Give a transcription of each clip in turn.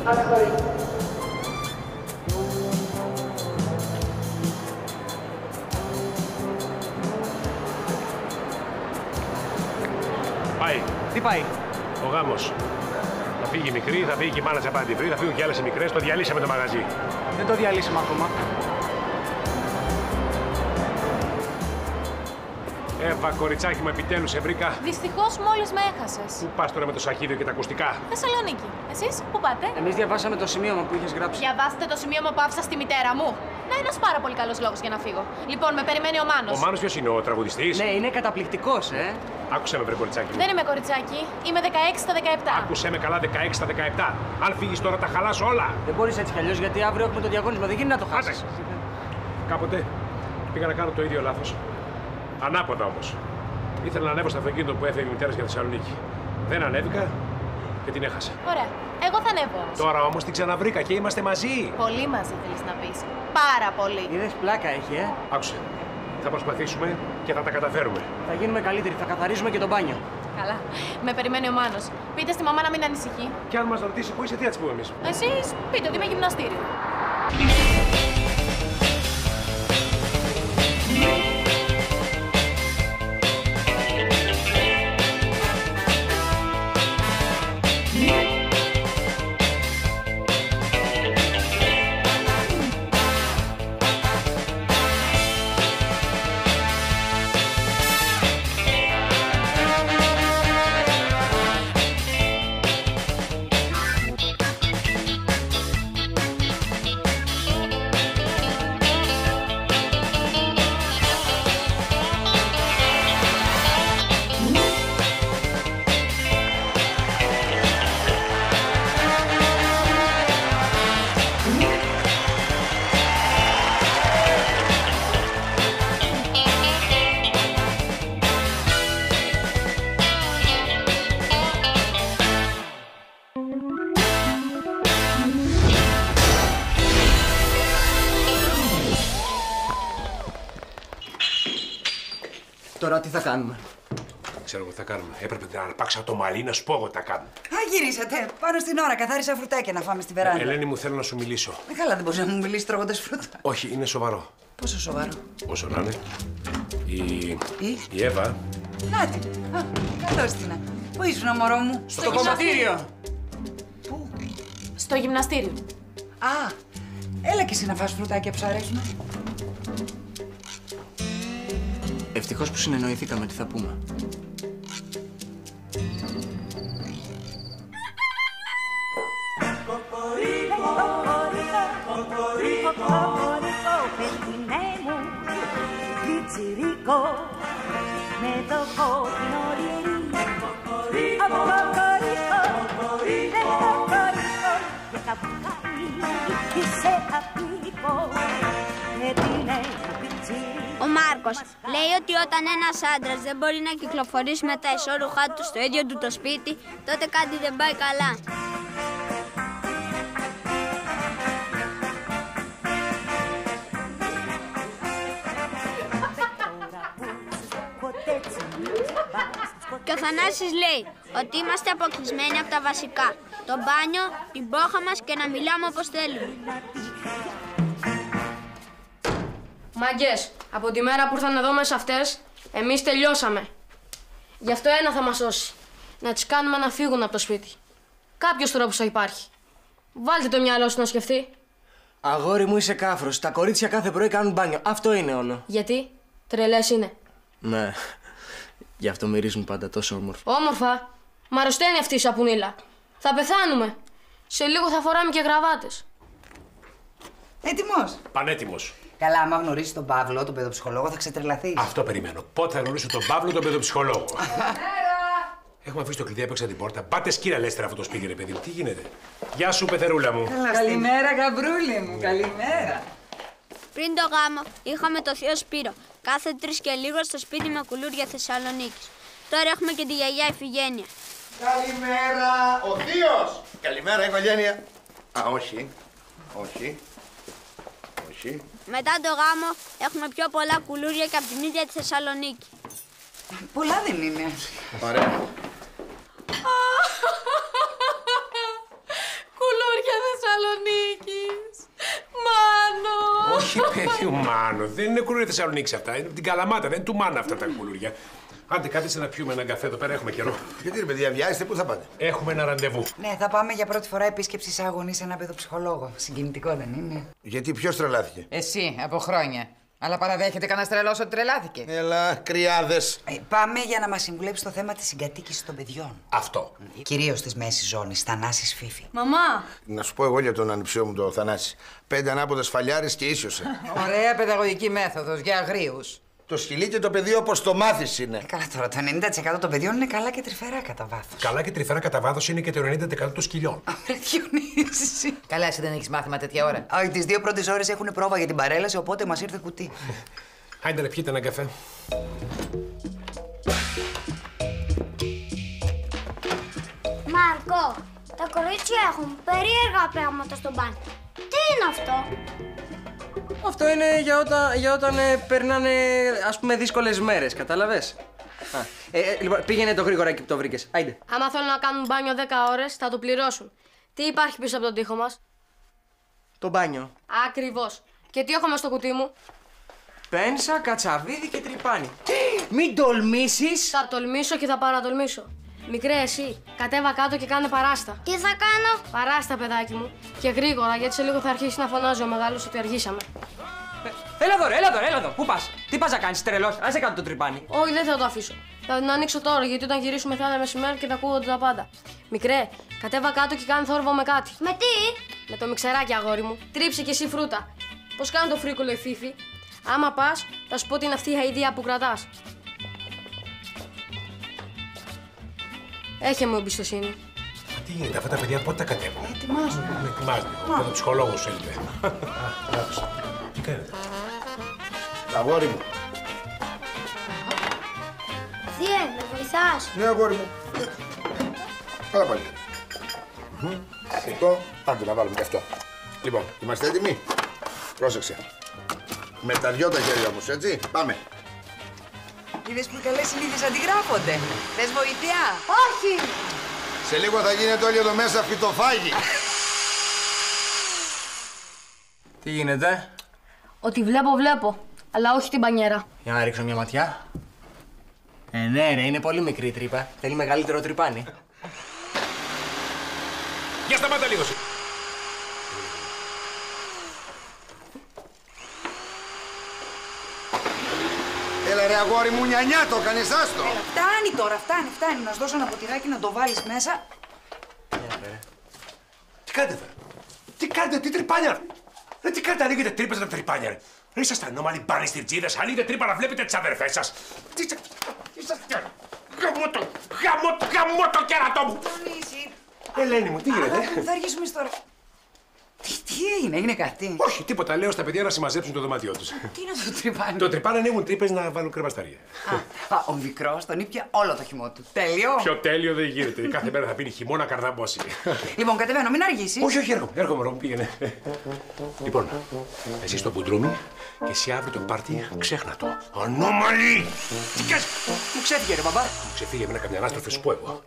Πάει. Τι πάει? Ο γάμος. Θα φύγει η μικρή, θα φύγει και η μάνα της απάντη βρει, θα φύγουν και άλλες οι μικρές. Το διαλύσαμε το μαγαζί. Δεν το διαλύσαμε ακόμα. Εύα, κοριτσάκι μου, επιτέλους σε βρήκα. Δυστυχώς μόλις με έχασες. Πού πας τώρα με το σαχίδιο και τα ακουστικά? Θεσσαλονίκη. Εσείς, πού πάτε? Εμείς διαβάσαμε το σημείωμα που είχες γράψει. Διαβάστε το σημείωμα που άφησα στη μητέρα μου. Να, ένας πάρα πολύ καλός λόγος για να φύγω. Λοιπόν, με περιμένει ο Μάνος. Ο Μάνος ποιος είναι, ο τραγουδιστής? Ναι, είναι καταπληκτικός, Άκουσε με, βρε κοριτσάκι μου. Δεν είμαι κοριτσάκι. Είμαι 16 στα 17. Άκουσε με καλά, 16 στα 17. Αν φύγεις τώρα, τα χαλάς όλα. Δεν μπορείς έτσι κι αλλιώς, γιατί αύριο έχουμε το διαγωνισμό. Δεν γίνεται να το χάσεις. Κάποτε πήγα να κάνω το ίδιο λάθος. Ανάποδα όμως. Ήθελα να ανέβω στο αυτοκίνητο που έφευγε η μητέρα για Θεσσαλονίκη. Δεν ανέβηκα και την έχασα. Ωραία. Εγώ θα ανέβω όμως. Τώρα όμως την ξαναβρήκα και είμαστε μαζί. Πολύ μαζί θέλεις να πεις. Πάρα πολύ. Είδες, πλάκα έχει, Άκουσε. Θα προσπαθήσουμε και θα τα καταφέρουμε. Θα γίνουμε καλύτεροι, θα καθαρίζουμε και το μπάνιο. Καλά. Με περιμένει ο Μάνος. Πείτε στη μαμά να μην ανησυχεί. Και αν μας ρωτήσει που είσαι, τι θα της πούμε εμείς? Εσείς πείτε ότι είμαι γυμναστήριο. Τώρα τι θα κάνουμε? Ξέρω εγώ τι θα κάνουμε. Έπρεπε να αρπάξω το μαλλί να σου πω εγώ τι θα κάνουμε. Α, γυρίσατε. Πάνω στην ώρα. Καθάρισα φρουτάκια να φάμε στη βεράντα. Ελένη μου, θέλω να σου μιλήσω. Καλά, δεν μπορεί να μου μιλήσει τρώγοντας φρούτα. Όχι, είναι σοβαρό. Πόσο σοβαρό? Όσο να είναι. Η Εύα. Να την. Καλώς την. Πού ήσουν, μωρό μου? Στο κομματήριο. Πού? Στο γυμναστήριο. Α, έλα και εσύ να φας φρουτάκια που σου αρέσουν. Ευτυχώς που συνεννοηθήκαμε τι θα πούμε. Ο Μάρκος λέει ότι όταν ένας άντρας δεν μπορεί να κυκλοφορήσει με τα ισόρουχά του στο ίδιο του το σπίτι, τότε κάτι δεν πάει καλά. Και ο Θανάσης λέει ότι είμαστε αποκλεισμένοι από τα βασικά. Το μπάνιο, την μπόχα μας και να μιλάμε όπως θέλουμε. Μάγκες, από τη μέρα που ήρθαν εδώ μέσα αυτές, εμείς τελειώσαμε. Γι' αυτό ένα θα μας σώσει. Να τις κάνουμε να φύγουν από το σπίτι. Κάποιος τρόπος θα υπάρχει. Βάλτε το μυαλό σου να σκεφτεί. Αγόρι μου, είσαι κάφρος. Τα κορίτσια κάθε πρωί κάνουν μπάνιο. Αυτό είναι όλο. Γιατί? Τρελές είναι. Ναι. Γι' αυτό μυρίζουν πάντα τόσο όμορφα. Όμορφα. Μ' αρρωσταίνει αυτή η σαπουνίλα. Θα πεθάνουμε. Σε λίγο θα φοράμε και γραβάτες. Έτοιμος? Πανέτοιμος. Καλά, άμα γνωρίσει τον Παύλο, τον παιδοψυχολόγο, θα ξετρελαθείς. Αυτό περιμένω. Πότε θα γνωρίσω τον Παύλο, τον παιδοψυχολόγο. Έχουμε αφήσει το κλειδί απ' έξω από την πόρτα. Πάτε σκύρα, Λέστερα, αυτό το σπίτι, ρε παιδί μου. Τι γίνεται? Γεια σου, πεθερούλα μου. Καλημέρα, γαμπρούλη μου. Καλημέρα. Πριν το γάμο είχαμε το θείο Σπύρο. Κάθε 3 και λίγο στο σπίτι με κουλούρια Θεσσαλονίκης. Τώρα έχουμε και τη γιαγιά Ιφηγένεια. Καλημέρα, ο θείος! Καλημέρα, οικογένεια. Α, όχι. Όχι. Όχι. Μετά το γάμο έχουμε πιο πολλά κουλούρια και από την ίδια τη Θεσσαλονίκη. Πολλά δεν είναι. Ωραία. Κουλούρια Όχι, παιδί μου, Μάνο. Δεν είναι κουλούρια Θεσσαλονίκη αυτά. Είναι από την Καλαμάτα. Δεν είναι του Μάνα αυτά τα κουλούρια. Άντε, κάθεστε να πιούμε έναν καφέ εδώ πέρα. Έχουμε καιρό. Γιατί ρε παιδιά, βιάζεστε, πού θα πάτε? Έχουμε ένα ραντεβού. Ναι, θα πάμε για πρώτη φορά επίσκεψη εισαγωνή σε ένα παιδοψυχολόγο. Συγκινητικό δεν είναι? Γιατί ποιος τρελάθηκε? Εσύ, από χρόνια. Αλλά παραδέχεται κανένα τρελό ότι τρελάθηκε. Έλα, κρυάδες. Πάμε για να μας συμβουλέψει στο θέμα της συγκατοίκησης των παιδιών. Αυτό. Κυρίως της μέσης ζώνης, Θανάσης Φίφη. Μαμά! Να σου πω εγώ για τον ανιψιό μου το Θανάση. 5 ανάποδες φαλιάρες και ίσιοσε. Ωραία παιδαγωγική μέθοδος για αγρίους. Το σκυλί και το παιδί όπως το μάθεις είναι. Καλά τώρα, το 90% των παιδιών είναι καλά και τρυφερά κατά βάθος. Καλά και τρυφερά κατά βάθος είναι και το 90% των σκυλιών. Ρε Διονύση. Καλά, εσύ δεν έχεις μάθημα τέτοια ώρα. Όχι, τις 2 πρώτες ώρες έχουν πρόβα για την παρέλαση, οπότε μας ήρθε κουτί. Άντε να πιείτε έναν καφέ. Μάρκο, τα κορίτσια έχουν περίεργα πράγματα στο μπάνι. Τι είναι αυτό? Αυτό είναι για όταν περνάνε, ας πούμε, δύσκολες μέρες, κατάλαβες. Λοιπόν, πήγαινε το γρήγορα εκεί που το βρήκες. Άιντε. Άμα θέλουν να κάνουν μπάνιο 10 ώρες, θα το πληρώσουν. Τι υπάρχει πίσω από τον τοίχο μας? Το μπάνιο. Ακριβώς. Και τι έχω μες στο κουτί μου? Πένσα, κατσαβίδι και τρυπάνι. Μην τολμήσεις! Θα τολμήσω και θα παρατολμήσω. Μικρέ, εσύ, κατέβα κάτω και κάνε παράστα. Τι θα κάνω? Παράστα, παιδάκι μου. Και γρήγορα, γιατί σε λίγο θα αρχίσει να φωνάζει ο μεγάλος ότι αργήσαμε. Έλα εδώ. Πού πας? Τι πας να κάνεις, τρελός? Άσε κάτω το τρυπάνι. Όχι, δεν θα το αφήσω. Θα την ανοίξω τώρα, γιατί όταν γυρίσουμε θα είναι μεσημέρι και θα ακούγονται τα πάντα. Μικρέ, κατέβα κάτω και κάνε θόρυβο με κάτι. Με τι? Με το μιξεράκι, αγόρι μου. Τρίψε κι εσύ φρούτα. Πώς κάνει το φρίκολο η Φίφη? Άμα πας, θα σου πω την αυτή η αηδία που κρατάς. Έχε μου εμπιστοσύνη. Τι γίνεται, αυτά τα παιδιά πότε τα κατέβουν? Ετοιμάζουμε. Ετοιμάζονται. Με τον ψυχολόγο σου έλειπε. Άκουσα. Τι κάνετε? Αγόρι μου. Θιέ, με βοηθάς? Ναι, αγόρι μου. Καλά πάλι. Αυτό, άντε να βάλουμε και αυτό. Λοιπόν, είμαστε έτοιμοι? Πρόσεξε. Με τα δυο τα χέρια όμως, έτσι. Πάμε. Είδες που καλές συνήθειες αντιγράφονται. Θες βοήθεια? Όχι! Σε λίγο θα γίνεται όλοι εδώ μέσα φυτοφάγοι. Τι γίνεται? Ότι βλέπω. Αλλά όχι την πανιέρα. Για να ρίξω μια ματιά. Ναι, ρε, είναι πολύ μικρή η τρύπα. Θέλει μεγαλύτερο τρυπάνι. Για σταμάτα λίγο. Έλα ρε αγόρι μου, νιανιά το κάνεις, άστο. Έλα, φτάνει τώρα, φτάνει. Να σου δώσω ένα ποτηράκι να το βάλεις μέσα. Τι κάνετε εδώ? Τι κάνετε, τι τρυπάνια? Ρε, τι κάνετε, ανοίγετε τρύπες με τα τρυπάνια, ρε? Ρε, είσαστε ανώμαλοι μπανιστηρτζίδες, ανοίγετε τρύπα να βλέπετε τις αδερφές σας. Τι είσαστε? Γαμώ το κέρατό μου! Διονύση. Ελένη μου, τι γίνεται? Αγάπη μου, θα αργήσουμε τώρα. Τι έγινε κάτι? Όχι, τίποτα. Λέω στα παιδιά να συμμαζέψουν το δωμάτιό τους. Τι είναι αυτό το τρυπάνι? Το τρυπάνι ανοίγουν τρύπες να βάλουν κρεμαστάρια. Ο μικρός τον ήπια όλο το χυμό του. Τέλειο. Πιο τέλειο δεν γίνεται. Κάθε μέρα θα πίνει χειμώνα καρδαμπόση. Λοιπόν, κατεβαίνω, μην αργήσεις. Όχι, έρχομαι, Ρώμη, πήγαινε. Λοιπόν, εσύ στο μπουντρούμι και εσύ αύριο το πάρτι ξέχνα το. Ανώμαλη! Τι κάνεις? Μου ξέφυγε, ρε μπαμπά. Μου ξεφύγει εμένα καμιά ανάστροφη, σου πω εγώ.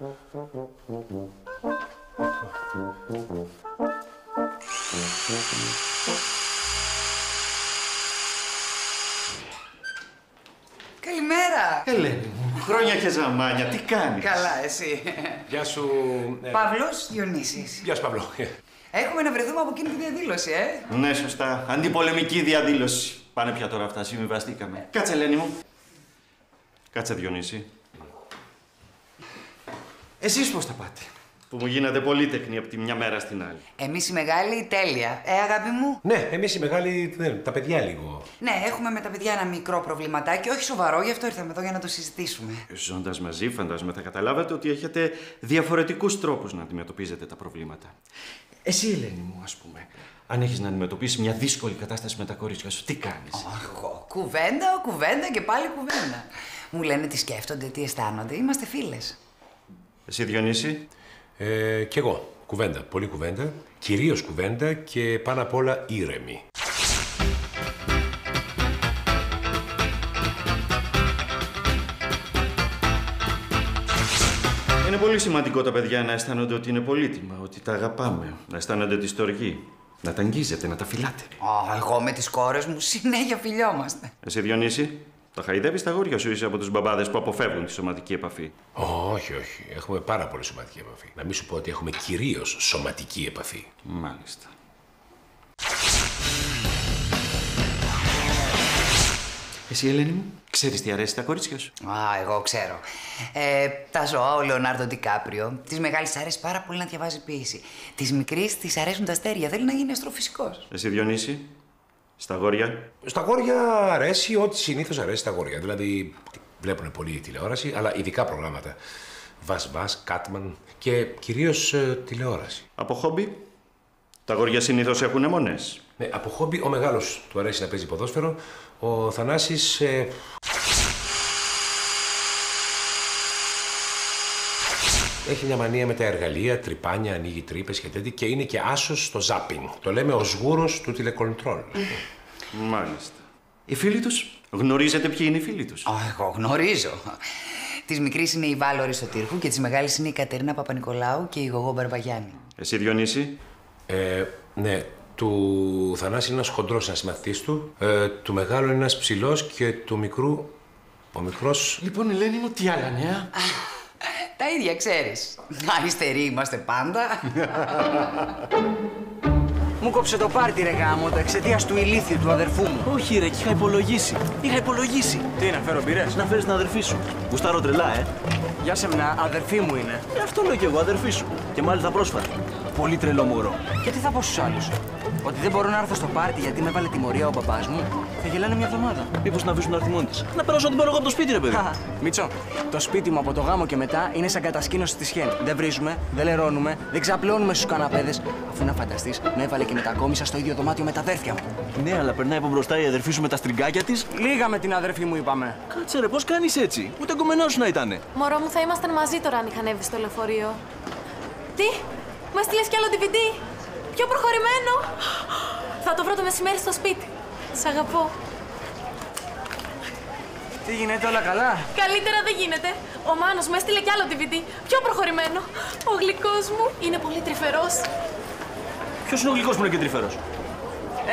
Καλημέρα. Ελένη μου, χρόνια και ζαμάνια, τι κάνεις? Καλά, εσύ. Γεια σου. Παύλος Διονύσης. Γεια σου, Παύλο. Έχουμε να βρεθούμε από εκείνη τη διαδήλωση, Ναι, σωστά. Αντιπολεμική διαδήλωση. Πάνε πια τώρα αυτά, συμβιβαστήκαμε. Κάτσε, Ελένη μου. Κάτσε, Διονύση. Εσείς πώς τα πάτε? Που μου γίνατε πολύτεκνοι από τη μια μέρα στην άλλη. Εμείς οι μεγάλοι, τέλεια. Αγάπη μου. Ναι, εμείς οι μεγάλοι, τα παιδιά λίγο. Ναι, έχουμε με τα παιδιά ένα μικρό προβληματάκι, όχι σοβαρό, γι' αυτό ήρθαμε εδώ για να το συζητήσουμε. Ζώντας μαζί, φαντάζομαι, θα καταλάβατε ότι έχετε διαφορετικούς τρόπους να αντιμετωπίζετε τα προβλήματα. Εσύ, Ελένη μου, ας πούμε, αν έχεις να αντιμετωπίσεις μια δύσκολη κατάσταση με τα κορίτσια σου, τι κάνεις? Κουβέντα και πάλι κουβέντα. Μου λένε τι σκέφτονται, τι αισθάνονται. Είμαστε φίλες. Εσύ, Διονύση? Κι εγώ. Κουβέντα. Πολύ κουβέντα. Κυρίως κουβέντα και πάνω απ' όλα ήρεμη. Είναι πολύ σημαντικό τα παιδιά να αισθάνονται ότι είναι πολύτιμα, ότι τα αγαπάμε, να αισθάνονται τη στοργή. Να τα αγγίζετε, να τα φυλάτε. Εγώ με τις κόρες μου συνέχεια φιλιόμαστε. Εσύ, Διονύση, τα χαϊδεύεις τα αγόρια σου, είσαι από τους μπαμπάδες που αποφεύγουν τη σωματική επαφή. Όχι, όχι. Έχουμε πάρα πολύ σωματική επαφή. Να μην σου πω ότι έχουμε κυρίως σωματική επαφή. Μάλιστα. Εσύ, Ελένη μου, ξέρεις τι αρέσει τα κορίτσια σου? Εγώ ξέρω. Τα ζώα, ο Λεωνάρντο Ντικάπριο. Της μεγάλης αρέσει πάρα πολύ να διαβάζει ποίηση. Της μικρής της αρέσουν τα αστέρια. Θέλει να γίνει αστροφυσικός. Εσύ, Διονύση, στα αγόρια? Στα αγόρια αρέσει ό,τι συνήθως αρέσει στα αγόρια. Δηλαδή, βλέπουν πολύ τηλεόραση, αλλά ειδικά προγράμματα. Βας, Κάτμαν και κυρίως τηλεόραση. Από χόμπι? Τα αγόρια συνήθως έχουν αιμονές. Ναι, από χόμπι ο μεγάλος του αρέσει να παίζει ποδόσφαιρο. Ο Θανάσης... έχει μια μανία με τα εργαλεία, τρυπάνια, ανοίγει τρύπες και τέτοια και είναι και άσος στο ζάπινγκ. Το λέμε ο σγούρος του τηλεκοντρόλ. Μάλιστα. Οι φίλοι τους, γνωρίζετε ποιοι είναι οι φίλοι τους? Εγώ γνωρίζω. Της μικρής είναι η Βάλο Αριστοτήρχου και της μεγάλης είναι η Κατερίνα Παπα-Νικολάου και η Γογό Μπαρμπαγιάννη. Εσύ, Διονύση? Ναι. Του Θανάση είναι ένας χοντρός, ένας συμμαθητής του. Του μεγάλου είναι ένας ψηλός και του μικρού... ο μικρός... Λοιπόν, Ελένη μου, τι άλλα νέα? Τα ίδια ξέρεις. Αριστεροί είμαστε πάντα. Μου κόψε το πάρτι, ρε γάμο, εξαιτίας του ηλίθιου του αδερφού μου. Όχι, ρε, είχα υπολογίσει. Τι, να φέρω μπειρές? Να φέρεις την αδερφή σου. Γουστάρω τρελά, Για σε μένα, αδερφή μου είναι. Αυτό λέω κι εγώ, αδερφή σου. Και μάλιστα πρόσφατα. Πολύ τρελό μωρό. Και τι θα πω στους άλλους? Ότι δεν μπορώ να έρθω στο πάρτι γιατί με έβαλε τιμωρία ο μπαμπάς μου? Θα γελάνε μια εβδομάδα. Μήπως να αφήσουν να έρθει μόνη της? Να περάσω να την πάρω εγώ από το σπίτι, ρε παιδί. Μίτσο, το σπίτι μου από το γάμο και μετά είναι σαν κατασκήνωση της Χέν. Δεν βρίζουμε, δεν λερώνουμε, δεν ξαπλώνουμε στους καναπέδες. Αφού να φανταστείς, με έβαλε και μετακόμισα στο ίδιο δωμάτιο με τα αδέρφια μου. Ναι, αλλά περνάει από μπροστά η αδερφή σου με τα στριγκάκια της. Λίγα με την αδερφή μου είπαμε. Κάτσε ρε, πώς κάνεις έτσι? Ούτε κομμενός σου να ήτανε. Μωρό μου, θα ήμασταν μαζί τώρα αν είχαν έβει στο λεωφορείο. Τι, μου έστειλες κι άλλο DVD? Πιο προχωρημένο. Θα το βρω το μεσημέρι στο σπίτι. Σ' αγαπώ. Τι γίνεται, όλα καλά? Καλύτερα δεν γίνεται. Ο Μάνος μου έστειλε κι άλλο DVD. Πιο προχωρημένο. Ο γλυκός μου είναι πολύ τρυφερός. Ποιος είναι ο γλυκός που είναι και τρυφερός?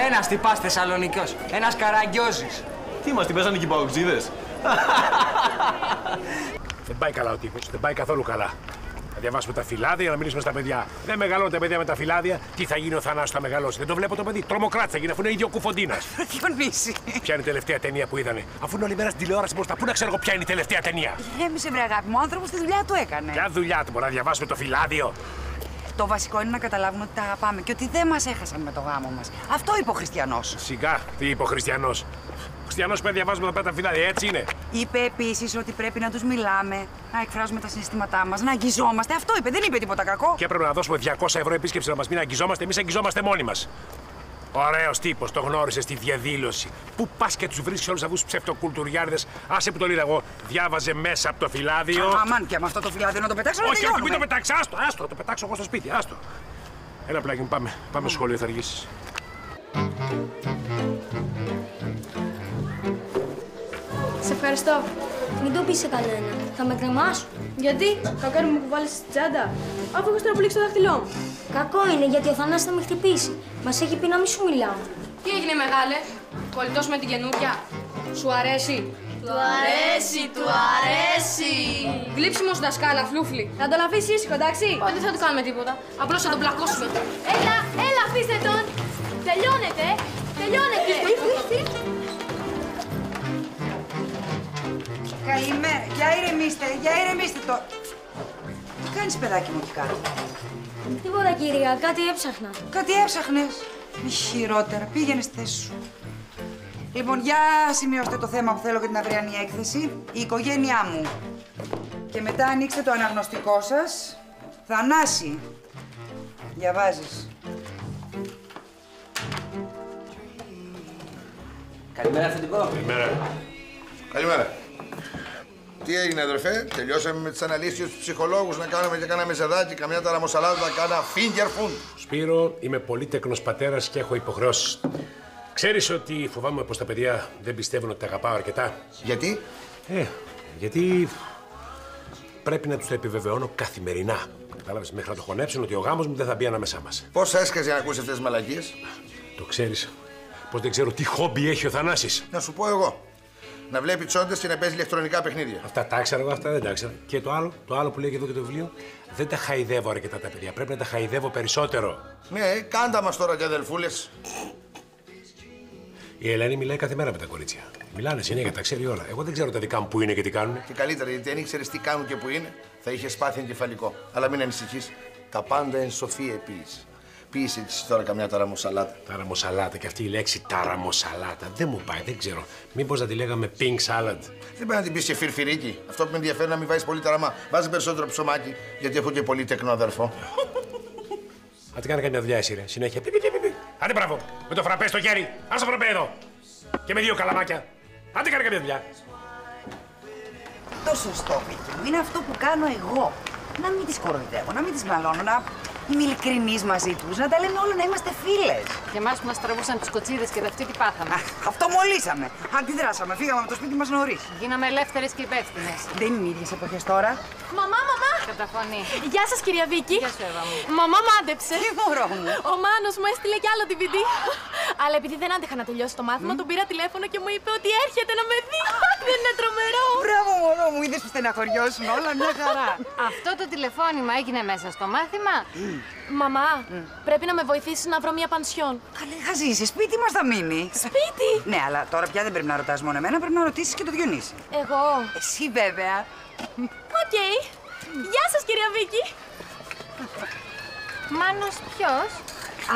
Ένας τυπάς Θεσσαλονικός. Ένας Καραγκιόζης. Τι μας την πέσανε και οι παοξίδες? Δεν πάει καλά ο τύπος. Δεν πάει καθόλου καλά. Να διαβάσουμε τα φυλάδια, να μιλήσουμε στα παιδιά. Δεν μεγαλώνουν τα παιδιά με τα φυλάδια. Τι θα γίνει ο Θανάσης θα μεγαλώσει? Δεν το βλέπω το παιδί. Τρομοκράτης θα γίνει αφού είναι ίδιο κουφοντίνας. Διονύση. Ποια είναι η τελευταία ταινία που είδανε? Αφού είναι όλη μέρα στην τηλεόραση μπροστά. Πού να ξέρω εγώ ποια είναι η τελευταία ταινία? Γέμισε, βρε αγάπη μου, ο άνθρωπος τη δουλειά του έκανε. Ποια δουλειά του? Μπορεί να διαβάσουμε το φυλάδιο? Το βασικό είναι να καταλάβουν ότι τα αγαπάμε και ότι δεν μας έχασαν με το γάμο μας. Αυτό είπε ο Χριστιανός. Σιγά, τι είπε ο Χριστιανός? Ο Χριστιανός πρέπει να διαβάζουμε τα φυλάδια, έτσι είναι. Είπε επίσης ότι πρέπει να τους μιλάμε, να εκφράζουμε τα συναισθήματά μας, να αγγιζόμαστε. Αυτό είπε, δεν είπε τίποτα κακό. Και έπρεπε να δώσουμε 200 ευρώ επίσκεψη να μας μην αγγιζόμαστε, εμείς αγγιζόμαστε μόνοι μας. Ωραίος τύπος, το γνώρισε στη διαδήλωση. Πού πας και τους βρίσκεις όλους αυτούς τους ψευτοκουλτουριάριδες? Άσε που τον είδα εγώ. Διάβαζε μέσα από το φυλάδιο. Αμάν, και με αυτό το φυλάδιο να το πετάξω, να όχι, τελειώνουμε. μην το πετάξεις, άστο, το πετάξω εγώ στο σπίτι, άστο. Έλα πλάκι μου, πάμε στο σχολείο, θα αργήσεις. Σε ευχαριστώ. Μην το πεις σε κανένα. Θα με κρεμάσουν. Γιατί? Κακό μου που βάλεις στην τσάντα. Αφού έχω στραπουλήξει το δάχτυλό μου. Κακό είναι γιατί ο Θανάσης θα με χτυπήσει. Μας έχει πει να μην σου μιλάμε. Τι έγινε μεγάλε? Κολλητός με την καινούρια. Σου αρέσει? Του αρέσει. Γλύψιμος δασκάλα, φλούφλι. Θα τον αφήσει ήσυχο, εντάξει? Όχι, δεν θα του κάνουμε τίποτα. Απλώς θα τον πλακώσουμε. Έλα, αφήστε τον. Τελειώνετε. Καλημέρα. Για ηρεμήστε το. Τι κάνεις, παιδάκι μου, εκεί κάτω? Τίποτα κυρία, κάτι έψαχνα. Κάτι έψαχνες? Μη χειρότερα. Πήγαινε στη θέση σου. Λοιπόν, για σημειώστε το θέμα που θέλω για την αυριανή έκθεση. Η οικογένειά μου. Και μετά ανοίξτε το αναγνωστικό σας. Θανάση. Διαβάζεις. Καλημέρα, αφεντικό. Καλημέρα. Τι έγινε, αδερφέ? Τελειώσαμε με τις αναλύσεις στους ψυχολόγους να κάνουμε και κάνα μεσεδάκι, καμιά ταραμοσαλάδα, κάνα finger food. Σπύρο, είμαι πολύτεκνος πατέρας και έχω υποχρεώσεις. Ξέρεις ότι φοβάμαι πως τα παιδιά δεν πιστεύουν ότι τα αγαπάω αρκετά. Γιατί? Γιατί πρέπει να τους το επιβεβαιώνω καθημερινά. Κατάλαβες, μέχρι να το χωνέψουν ότι ο γάμος μου δεν θα μπει ανάμεσά μας. Πώς έσκασε να ακούσει αυτές τις μαλακίες? Το ξέρεις. Πως δεν ξέρω τι χόμπι έχει ο Θανάσης. Να σου πω εγώ. Να βλέπει τσόντες και να παίζει ηλεκτρονικά παιχνίδια. Αυτά τα ήξερα εγώ, αυτά δεν τα ήξερα. Και το άλλο που λέει εδώ και το βιβλίο, δεν τα χαϊδεύω αρκετά τα παιδιά. Πρέπει να τα χαϊδεύω περισσότερο. Ναι, κάντα μας τώρα και αδελφούλες. Η Ελένη μιλάει κάθε μέρα με τα κορίτσια. Μιλάνε συνέχεια, τα ξέρει όλα. Εγώ δεν ξέρω τα δικά μου που είναι και τι κάνουν. Και καλύτερα, γιατί αν ήξερες τι κάνουν και που είναι, θα είχες πάθει εγκεφαλικό. Αλλά μην ανησυχείς. Τα πάντα εν σοφία επίηση. Ποίησε της τώρα καμιά ταραμοσαλάτα. Ταραμοσαλάτα, και αυτή η λέξη ταραμοσαλάτα δεν μου πάει, δεν ξέρω. Μήπως να τη λέγαμε pink salad. Δεν πάει να την πεις και φιρφυρίκι. Αυτό που με ενδιαφέρει να μην βάζεις πολύ ταραμά. Βάζει περισσότερο ψωμάκι, γιατί έχω και πολύ τεκνό αδερφό. Άντε κάνε καμιά δουλειά εσύ, ρε. Συνέχεια. Άντε μπράβο, με το φραπέ στο χέρι. Άσε το φραπέ εδώ. Και με 2 καλαμάκια. Άντε κάνε καμιά δουλειά. Το σωστό, Βίκυ μου, είναι αυτό που κάνω εγώ. Να μην τις κοροϊδεύω, να μην τις μαλώνω, να είμαι ειλικρινής μαζί τους, να τα λέμε όλα, να είμαστε φίλες. Και εμάς που μας τραβούσαν τις κοτσίδες και δευτεί τι πάθαμε. Αυτό μολύσαμε. Αντιδράσαμε, φύγαμε από το σπίτι μας νωρίς. Γίναμε ελεύθερες και υπεύθυνες. Δεν είναι οι ίδιες εποχές τώρα. Μαμά! Καταφωνεί. Γεια σας, κυρία Βίκη. Γεια σου, Εύα μου. Μαμά μάντεψε. Τι μωρό μου. Ο Μάνος μου έστειλε κι άλλο DVD. Αλλά επειδή δεν άντεχα να τελειώσει το μάθημα, τον πήρα τηλέφωνο και μου είπε ότι έρχεται να με δει. Δεν είναι τρομερό. Μπράβο, μωρό μου, είδες που στεναχωριώσουν όλα, μια χαρά. Αυτό το τηλεφώνημα έγινε μέσα στο μάθημα. Μαμά, πρέπει να με βοηθήσει να βρω μια πανσιόν. Καλή χαζήσει, σπίτι μας θα μείνει. Σπίτι! Ναι, αλλά τώρα πια δεν πρέπει να ρωτάς μόνο εμένα, πρέπει να ρωτήσεις και το Διονύση. Εγώ. Εσύ βέβαια. Οκ. Γεια σας, κυρία Βίκη. Μάνος ποιος?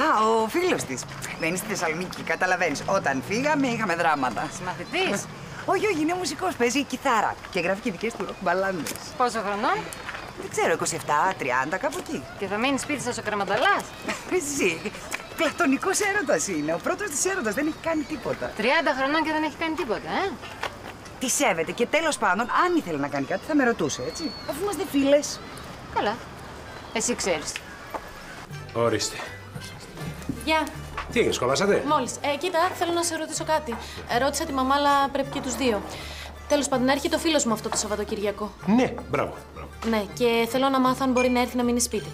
Α, ο φίλος της. Μένει στη Θεσσαλονίκη, καταλαβαίνεις. Όταν φύγαμε είχαμε δράματα. Συμμαθητής? Όχι, όχι, είναι μουσικός, παίζει κιθάρα και γράφει και δικές του ροκ μπαλάντες. Πόσο χρονών? Δεν ξέρω, 27, 30, κάπου εκεί. Και θα μείνει σπίτι σας ο Κρεματαλάς? Εσύ, πλατωνικός έρωτας είναι. Ο πρώτος της έρωτας, δεν έχει κάνει τίποτα. 30 χρονών και δεν έχει κάνει τίποτα, Τη σέβεται και τέλος πάντων, αν ήθελε να κάνει κάτι, θα με ρωτούσε, έτσι. Αφού είμαστε φίλες. Καλά. Εσύ ξέρεις. Ορίστε. Γεια. Τι έγινε, σχολάσατε? Μόλις. Κοίτα, θέλω να σε ρωτήσω κάτι. Ρώτησα τη μαμά, αλλά πρέπει και τους δύο. Τέλος πάντων, έρχεται ο φίλος μου αυτό το Σαββατοκυριακό. Ναι, μπράβο. Ναι, και θέλω να μάθω αν μπορεί να έρθει να μείνει σπίτι.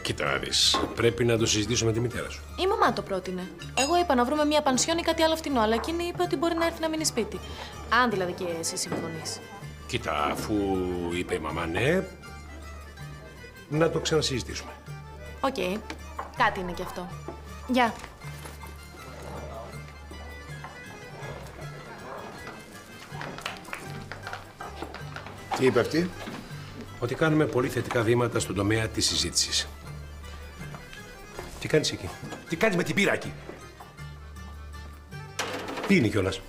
Κοίτα να δεις. Πρέπει να το συζητήσω με τη μητέρα σου. Η μαμά το πρότεινε. Εγώ είπα να βρούμε μια πανσιόν ή κάτι άλλο φτηνό, αλλά εκείνη είπε ότι μπορεί να έρθει να μείνει σπίτι. Αν δηλαδή και εσύ συμφωνείς. Κοίτα, αφού είπε η μαμά ναι, να το ξανασυζητήσουμε. Οκ. Κάτι είναι κι αυτό. Γεια. Τι είπε αυτή? Ότι κάνουμε πολύ θετικά βήματα στον τομέα της συζήτησης. Τι κάνεις εκεί? Τι κάνεις με την πύρα εκεί? Τι είναι κιόλας?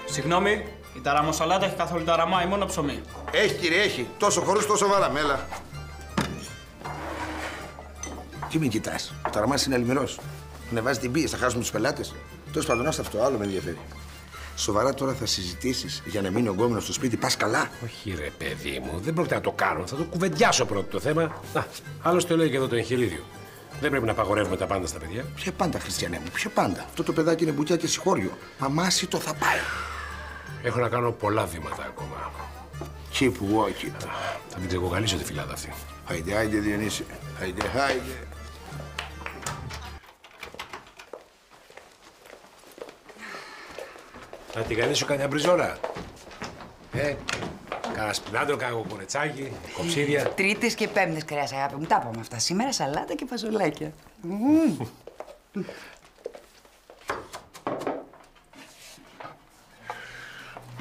Συγγνώμη, η ταραμοσαλάτα έχει καθόλου ταραμά ή μόνο ψωμί? Έχει, κύριε, έχει. Τόσο χωρίς, τόσο βάλαμε, έλα. Τι με κοιτάς? Ο ταραμάς είναι αλμυρός. Ανεβάζει την πίεση, θα χάσουμε τους πελάτες. Τέλος πάντων, άσε αυτό, άλλο με ενδιαφέρει. Σοβαρά τώρα θα συζητήσεις για να μείνει ο γκόμενος στο σπίτι, πας καλά? Όχι ρε παιδί μου, δεν πρόκειται να το κάνω. Θα το κουβεντιάσω πρώτο το θέμα. Άλλωστε λέει και εδώ το εγχειρίδιο. Δεν πρέπει να απαγορεύουμε τα πάντα στα παιδιά. Ποια πάντα, Χριστιανέ μου, ποια πάντα? Αυτό το παιδάκι είναι μπουτιά και συγχώριο. Μαμάσι το θα πάει. Έχω να κάνω πολλά βήματα ακόμα. Keep walking. Θα την ξεκοκαλίσω τη φυλάδα αυτή. Άιντε, άιντε, Διονύση. Άιντε, άιντε. Να την κανείς σου κάνει μπριζόλα. Κάνα σπινάτο, κάνα κοκορετσάκι, κοψίδια. Τρίτες και πέμπτες κρέας, αγάπη μου. Τα είπαμε αυτά. Σήμερα σαλάτα και φαζολάκια.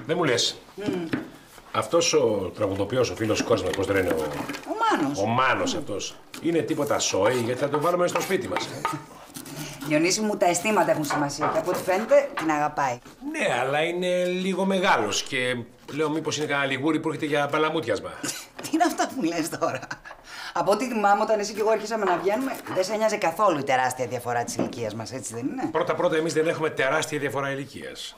Δεν μου λες. Αυτός ο τραγουδοποιός, ο φίλος Κόσμος, πώς λένε, Ο Μάνος. Ο Μάνος αυτός. Είναι τίποτα σόι, γιατί θα τον βάλουμε στο σπίτι μας. Διονύση μου, τα αισθήματα έχουν σημασία και από ό,τι φαίνεται την αγαπάει. Ναι, αλλά είναι λίγο μεγάλος και λέω μήπως είναι κανένα λιγούρι που έρχεται για παλαμούτιασμα. Τι είναι αυτά που λες τώρα? Από ό,τι θυμάμαι, όταν εσύ και εγώ αρχίσαμε να βγαίνουμε, δεν σε νοιάζει καθόλου η τεράστια διαφορά της ηλικίας μας, έτσι δεν είναι? Πρώτα-πρώτα, εμείς δεν έχουμε τεράστια διαφορά ηλικίας.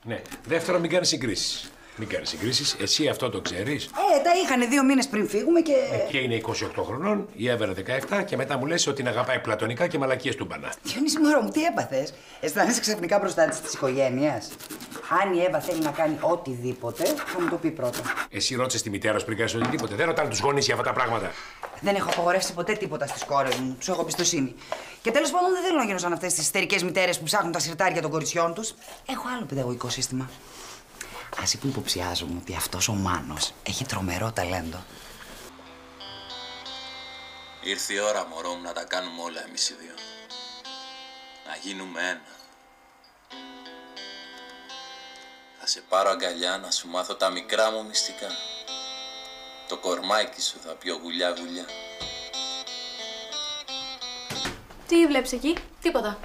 Ναι. Δεύτερον, μην κάνεις συγκρίσεις. Μην κάνεις συγκρίσεις. Εσύ αυτό το ξέρεις. Τα είχανε 2 μήνες πριν φύγουμε και. Και είναι 28 χρονών, η Εύερα 17 και μετά μου λες ότι την αγαπάει πλατωνικά και μαλακίες του μπανά. Διονύση μωρό μου, τι έπαθες? Αισθάνεσαι ξαφνικά μπροστά της οικογένειας? Αν η Εύα θέλει να κάνει οτιδήποτε, θα μου το πει πρώτα. Εσύ ρώτησες τη μητέρα σου πριν κάνεις οτιδήποτε. Δεν ρωτάνε τους γονείς για αυτά τα πράγματα. Δεν έχω απαγορεύσει ποτέ τίποτα στις κόρες μου. Τους έχω εμπιστοσύνη. Και τέλος πάντων δεν θέλω να γίνω σαν αυτές τις ιστερικές μητέρες που ψάχνουν τα συρτάρια των κοριτσιών τους. Έχω άλλο παιδαγωγικό σύστημα. Ας που υποψιάζομαι ότι αυτός ο Μάνος έχει τρομερό ταλέντο. Ήρθε η ώρα, μωρό μου, να τα κάνουμε όλα εμείς οι δύο. Να γίνουμε ένα. Θα σε πάρω αγκαλιά να σου μάθω τα μικρά μου μυστικά. Το κορμάκι σου θα πιω γουλιά γουλιά. Τι βλέπεις εκεί? Τίποτα.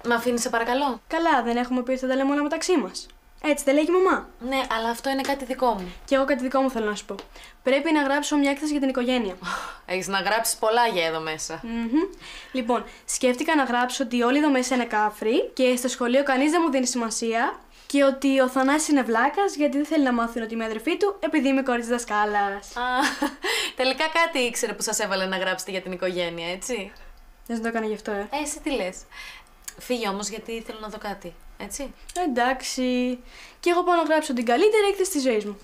Μ' αφήνεις σε παρακαλώ? Καλά, δεν έχουμε πει ότι θα τα λέμε όλα μεταξύ μας. Έτσι δεν λέει και η μαμά. Ναι, αλλά αυτό είναι κάτι δικό μου. Και εγώ κάτι δικό μου θέλω να σου πω. Πρέπει να γράψω μια έκθεση για την οικογένεια. Έχεις να γράψεις πολλά για εδώ μέσα. Λοιπόν, σκέφτηκα να γράψω ότι όλοι εδώ μέσα είναι κάφροι και στο σχολείο κανείς δεν μου δίνει σημασία και ότι ο Θανάσης είναι βλάκας γιατί δεν θέλει να μάθουν ότι είμαι αδερφή του επειδή είμαι κόρη της δασκάλας. Τελικά κάτι ήξερε που σας έβαλε να γράψετε για την οικογένεια, έτσι. Δεν το έκανα γι' αυτό, Εσύ τι λες? Φύγε όμως γιατί θέλω να δω κάτι, έτσι. Εντάξει. Και εγώ πάω να γράψω την καλύτερη έκθεση της ζωής μου.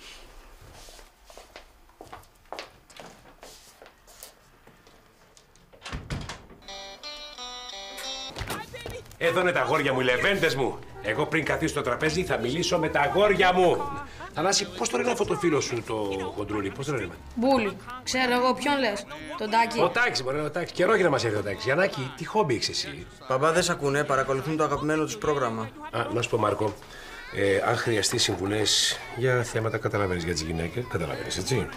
Εδώ είναι τα αγόρια μου, οι λεβέντες μου. Εγώ πριν καθίσω στο τραπέζι θα μιλήσω με τα αγόρια μου. Θανάση, πώς το λένε αυτό το φίλο σου το κοντρούλι, πώς το λένε? Μπούλι. Ξέρω εγώ, ποιον λες? Τον Τάκη. Ο Τάκης, μπορεί ο Τάκης. Καιρό για να μας έρθει ο Τάκης. Γιαννάκη, τι χόμπι έχεις εσύ? Παπάδες ακούνε, παρακολουθούν το αγαπημένο τους πρόγραμμα. Να σου πω, Μάρκο, αν χρειαστεί συμβουλές για θέματα, καταλαβαίνεις, για τις γυναίκες, καταλαβαίνεις, έτσι.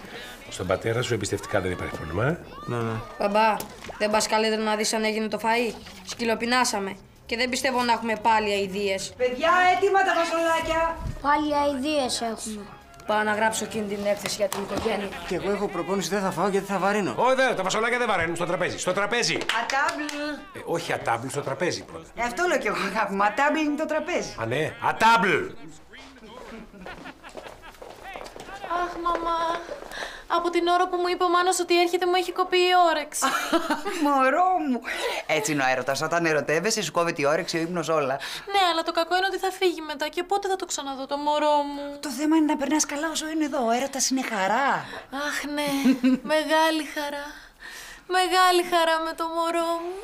Στον πατέρα σου εμπιστευτικά δεν υπάρχει πρόβλημα. Ναι. Μπαμπά, δεν πας καλύτερα να δεις αν έγινε το φαΐ? Σκυλοπεινάσαμε. Και δεν πιστεύω να έχουμε πάλι αηδίες. Παιδιά, έτοιμα τα φασολάκια. Πάλι αηδίες έχουμε. Πάω να γράψω εκείνη την έκθεση για την οικογένεια. Και εγώ έχω προπόνηση, δεν θα φάω γιατί θα βαρύνω. Όχι, δεν, τα φασολάκια δεν βαραίνουν, στο τραπέζι. Στο τραπέζι. Ατάμπλ. Όχι ατάμπλ, στο τραπέζι πρώτα. Αυτό λέω κι εγώ, αγάπη μου. Ατάμπλ είναι το τραπέζι. Α, ναι, ατάμπλ. Αχ, μαμά. Από την ώρα που μου είπε ο Μάνος ότι έρχεται μου έχει κοπεί η όρεξη. Μωρό μου. Έτσι είναι ο έρωτας. Όταν ερωτεύεσαι, σου κόβει η όρεξη, ο ύπνος όλα. Ναι, αλλά το κακό είναι ότι θα φύγει μετά και πότε θα το ξαναδώ το μωρό μου. Το θέμα είναι να περνάς καλά όσο είναι εδώ. Ο έρωτας είναι χαρά. Αχ, ναι. Μεγάλη χαρά. Μεγάλη χαρά με το μωρό μου.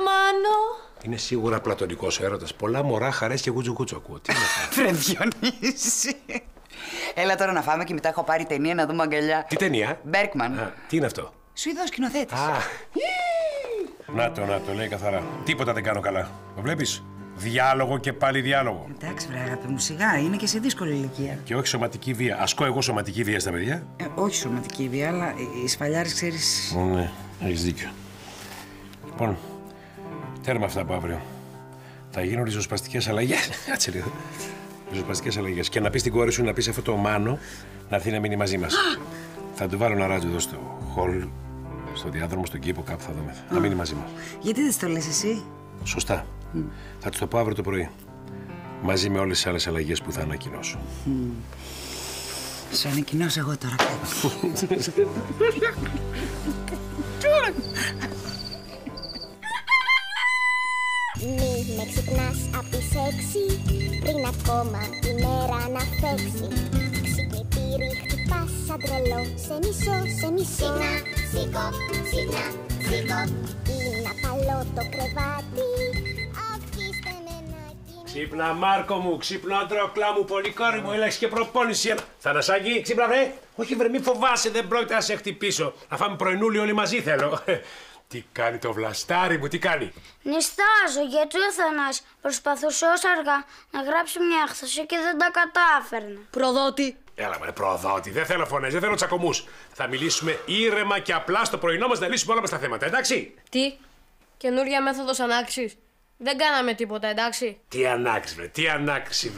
Μάνο. Είναι σίγουρα πλατωνικός ο έρωτας. Πολλά μωρά, χαρές και γουτζουκούτσο ακούω. Τι είναι αυτό? Βρε Διονύση. Έλα τώρα να φάμε και μετά έχω πάρει ταινία να δούμε αγκαλιά. Τι ταινία? Μπέρκμαν. Τι είναι αυτό? Σουηδός σκηνοθέτης. Να το λέει καθαρά. Τίποτα δεν κάνω καλά. Το βλέπεις? Διάλογο και πάλι διάλογο. Εντάξει, βρε αγάπη μου, σιγά. Είναι και σε δύσκολη ηλικία. Και όχι σωματική βία. Ασκώ εγώ σωματική βία στα παιδιά. Όχι σωματική βία, αλλά οι σφαλιάρες, ξέρεις. Ναι, έχεις δίκιο. Λοιπόν, τέρμα αυτά από αύριο. Θα γίνουν ριζοσπαστικές αλλαγές. Κάτσε λίγο. Ριζοσπαστικές αλλαγές. Και να πεις στην κόρη σου να πεις αυτό το Μάνο να έρθει να μείνει μαζί μας. Θα του βάλω ένα ράτζο εδώ στο χολ, στο διάδρομο, στον κήπο, κάπου θα δούμε. Να μείνει μαζί μας. Γιατί δεν το λες εσύ? Σωστά. Θα του το πω αύριο το πρωί. Μαζί με όλες τις άλλες αλλαγές που θα ανακοινώσω. Σου ανακοινώσω εγώ τώρα. Μη με ξυπνάς απ' τις 6 πριν ακόμα η μέρα να φέξει. Ξυπνητήρι χτυπάς σαν τρελό, σε μισό, σε μισό. Σίγνα, σήκω, σίγνα, σήκω. Είναι απαλό το κρεβάτι, αφήστε με να κοιμηθώ. Ξύπνα, Μάρκο μου, ξύπνα, αντρόκλα μου, πολύ κόρη μου, έλεξε και προπόνηση. Θανασάκη, ξύπνα, βρε. Όχι, βρε, μη φοβάσαι, δεν πρόκειται να σε χτυπήσω. Να φάμε πρωινούλι όλοι μαζί θέλω. Τι κάνει το βλαστάρι μου, τι κάνει? Νιστάζω γιατί ο Θανάσης προσπαθούσε ως αργά να γράψει μια έκθεση και δεν τα κατάφερνε. Προδότη. Έλα μωρέ προδότη, δεν θέλω φωνές, δεν θέλω τσακωμούς. Θα μιλήσουμε ήρεμα και απλά στο πρωινό μας να λύσουμε όλα μας τα θέματα, εντάξει? Τι? Καινούρια μέθοδος ανάκρισης. Δεν κάναμε τίποτα, εντάξει? Τι ανάκριση, βρε, τι ανάκριση,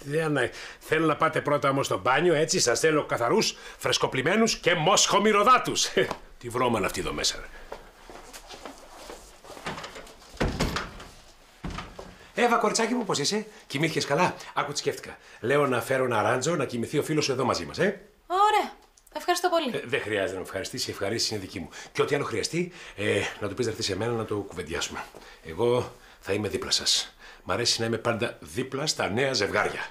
βρε. Θέλω να πάτε πρώτα όμως στο μπάνιο, έτσι, σας θέλω καθαρούς, φρεσκοπλημένους και μοσχομυρωδάτους. Τι βρώμα είναι αυτή εδώ μέσα, ρε. Εύα, κοριτσάκι μου, πώς είσαι? Κοιμήθηκες καλά? Άκου τι σκέφτηκα. Λέω να φέρω ένα ράντζο να κοιμηθεί ο φίλος σου εδώ μαζί μας, Ωραία. Ευχαριστώ πολύ. Δεν χρειάζεται να με ευχαριστήσει, η ευχαρίστηση είναι δική μου. Και ό,τι άλλο χρειαστεί, να του πεις να έρθει σε μένα να το κουβεντιάσουμε. Εγώ θα είμαι δίπλα σας. Μ' αρέσει να είμαι πάντα δίπλα στα νέα ζευγάρια.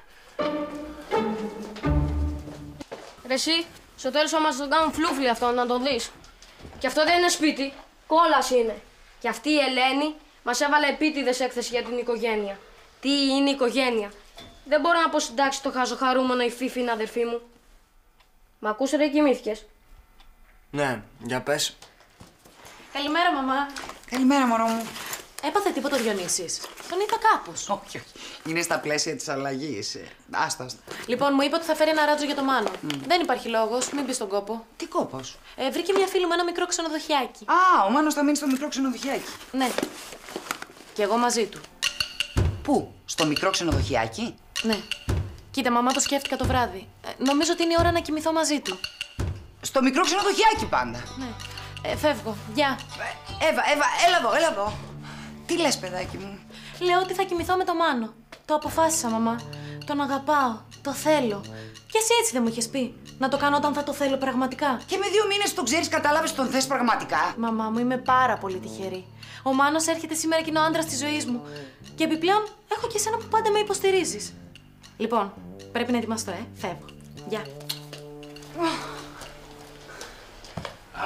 Ρε εσύ, στο τέλος θα μας τον κάνουν φλούφλι αυτό, να τον δεις. Και αυτό δεν είναι σπίτι, κόλας είναι. Και αυτή η Ελένη μας έβαλε επίτηδες έκθεση για την οικογένεια. Τι είναι η οικογένεια? Δεν μπορώ να πω συντάξει το χαζοχαρούμενο η Φίφη είναι αδερφή μου. Μ' ακούς ρε, κοιμήθηκες? Ναι, για πες. Καλημέρα, μαμά. Καλημέρα, μωρό μου. Έπαθε τίποτα ο Διονύσης? Τον είδα κάπως. Όχι, όχι. Είναι στα πλαίσια της αλλαγής. Άστα. Λοιπόν, μου είπε ότι θα φέρει ένα ράτζο για το Μάνο. Δεν υπάρχει λόγος, μην μπει στον κόπο. Τι κόπος? Βρήκε μια φίλη μου ένα μικρό ξενοδοχιάκι. Α, ο Μάνος θα μείνει στο μικρό ξενοδοχιάκι. Ναι. Και εγώ μαζί του. Πού? Στο μικρό ξενοδοχιάκι? Ναι. Κοίτα, μαμά, το σκέφτηκα το βράδυ. Νομίζω ότι είναι η ώρα να κοιμηθώ μαζί του. Στο μικρό ξενοδοχιάκι πάντα. Ναι. Φεύγω. Γεια. Εύα, έλα εδώ. Τι λες, παιδάκι μου? Λέω ότι θα κοιμηθώ με το Μάνο. Το αποφάσισα, μαμά. Τον αγαπάω. Το θέλω. Και εσύ έτσι δεν μου είχες πει? Να το κάνω όταν θα το θέλω πραγματικά. Και με 2 μήνες τον ξέρεις, κατάλαβες, τον θες πραγματικά? Μαμά μου, είμαι πάρα πολύ τυχερή. Ο Μάνος έρχεται σήμερα και είναι ο άντρας της ζωής μου. Και επιπλέον έχω και εσένα που πάντα με υποστηρίζεις. Λοιπόν, πρέπει να ετοιμαστώ, Φεύγω. Γεια.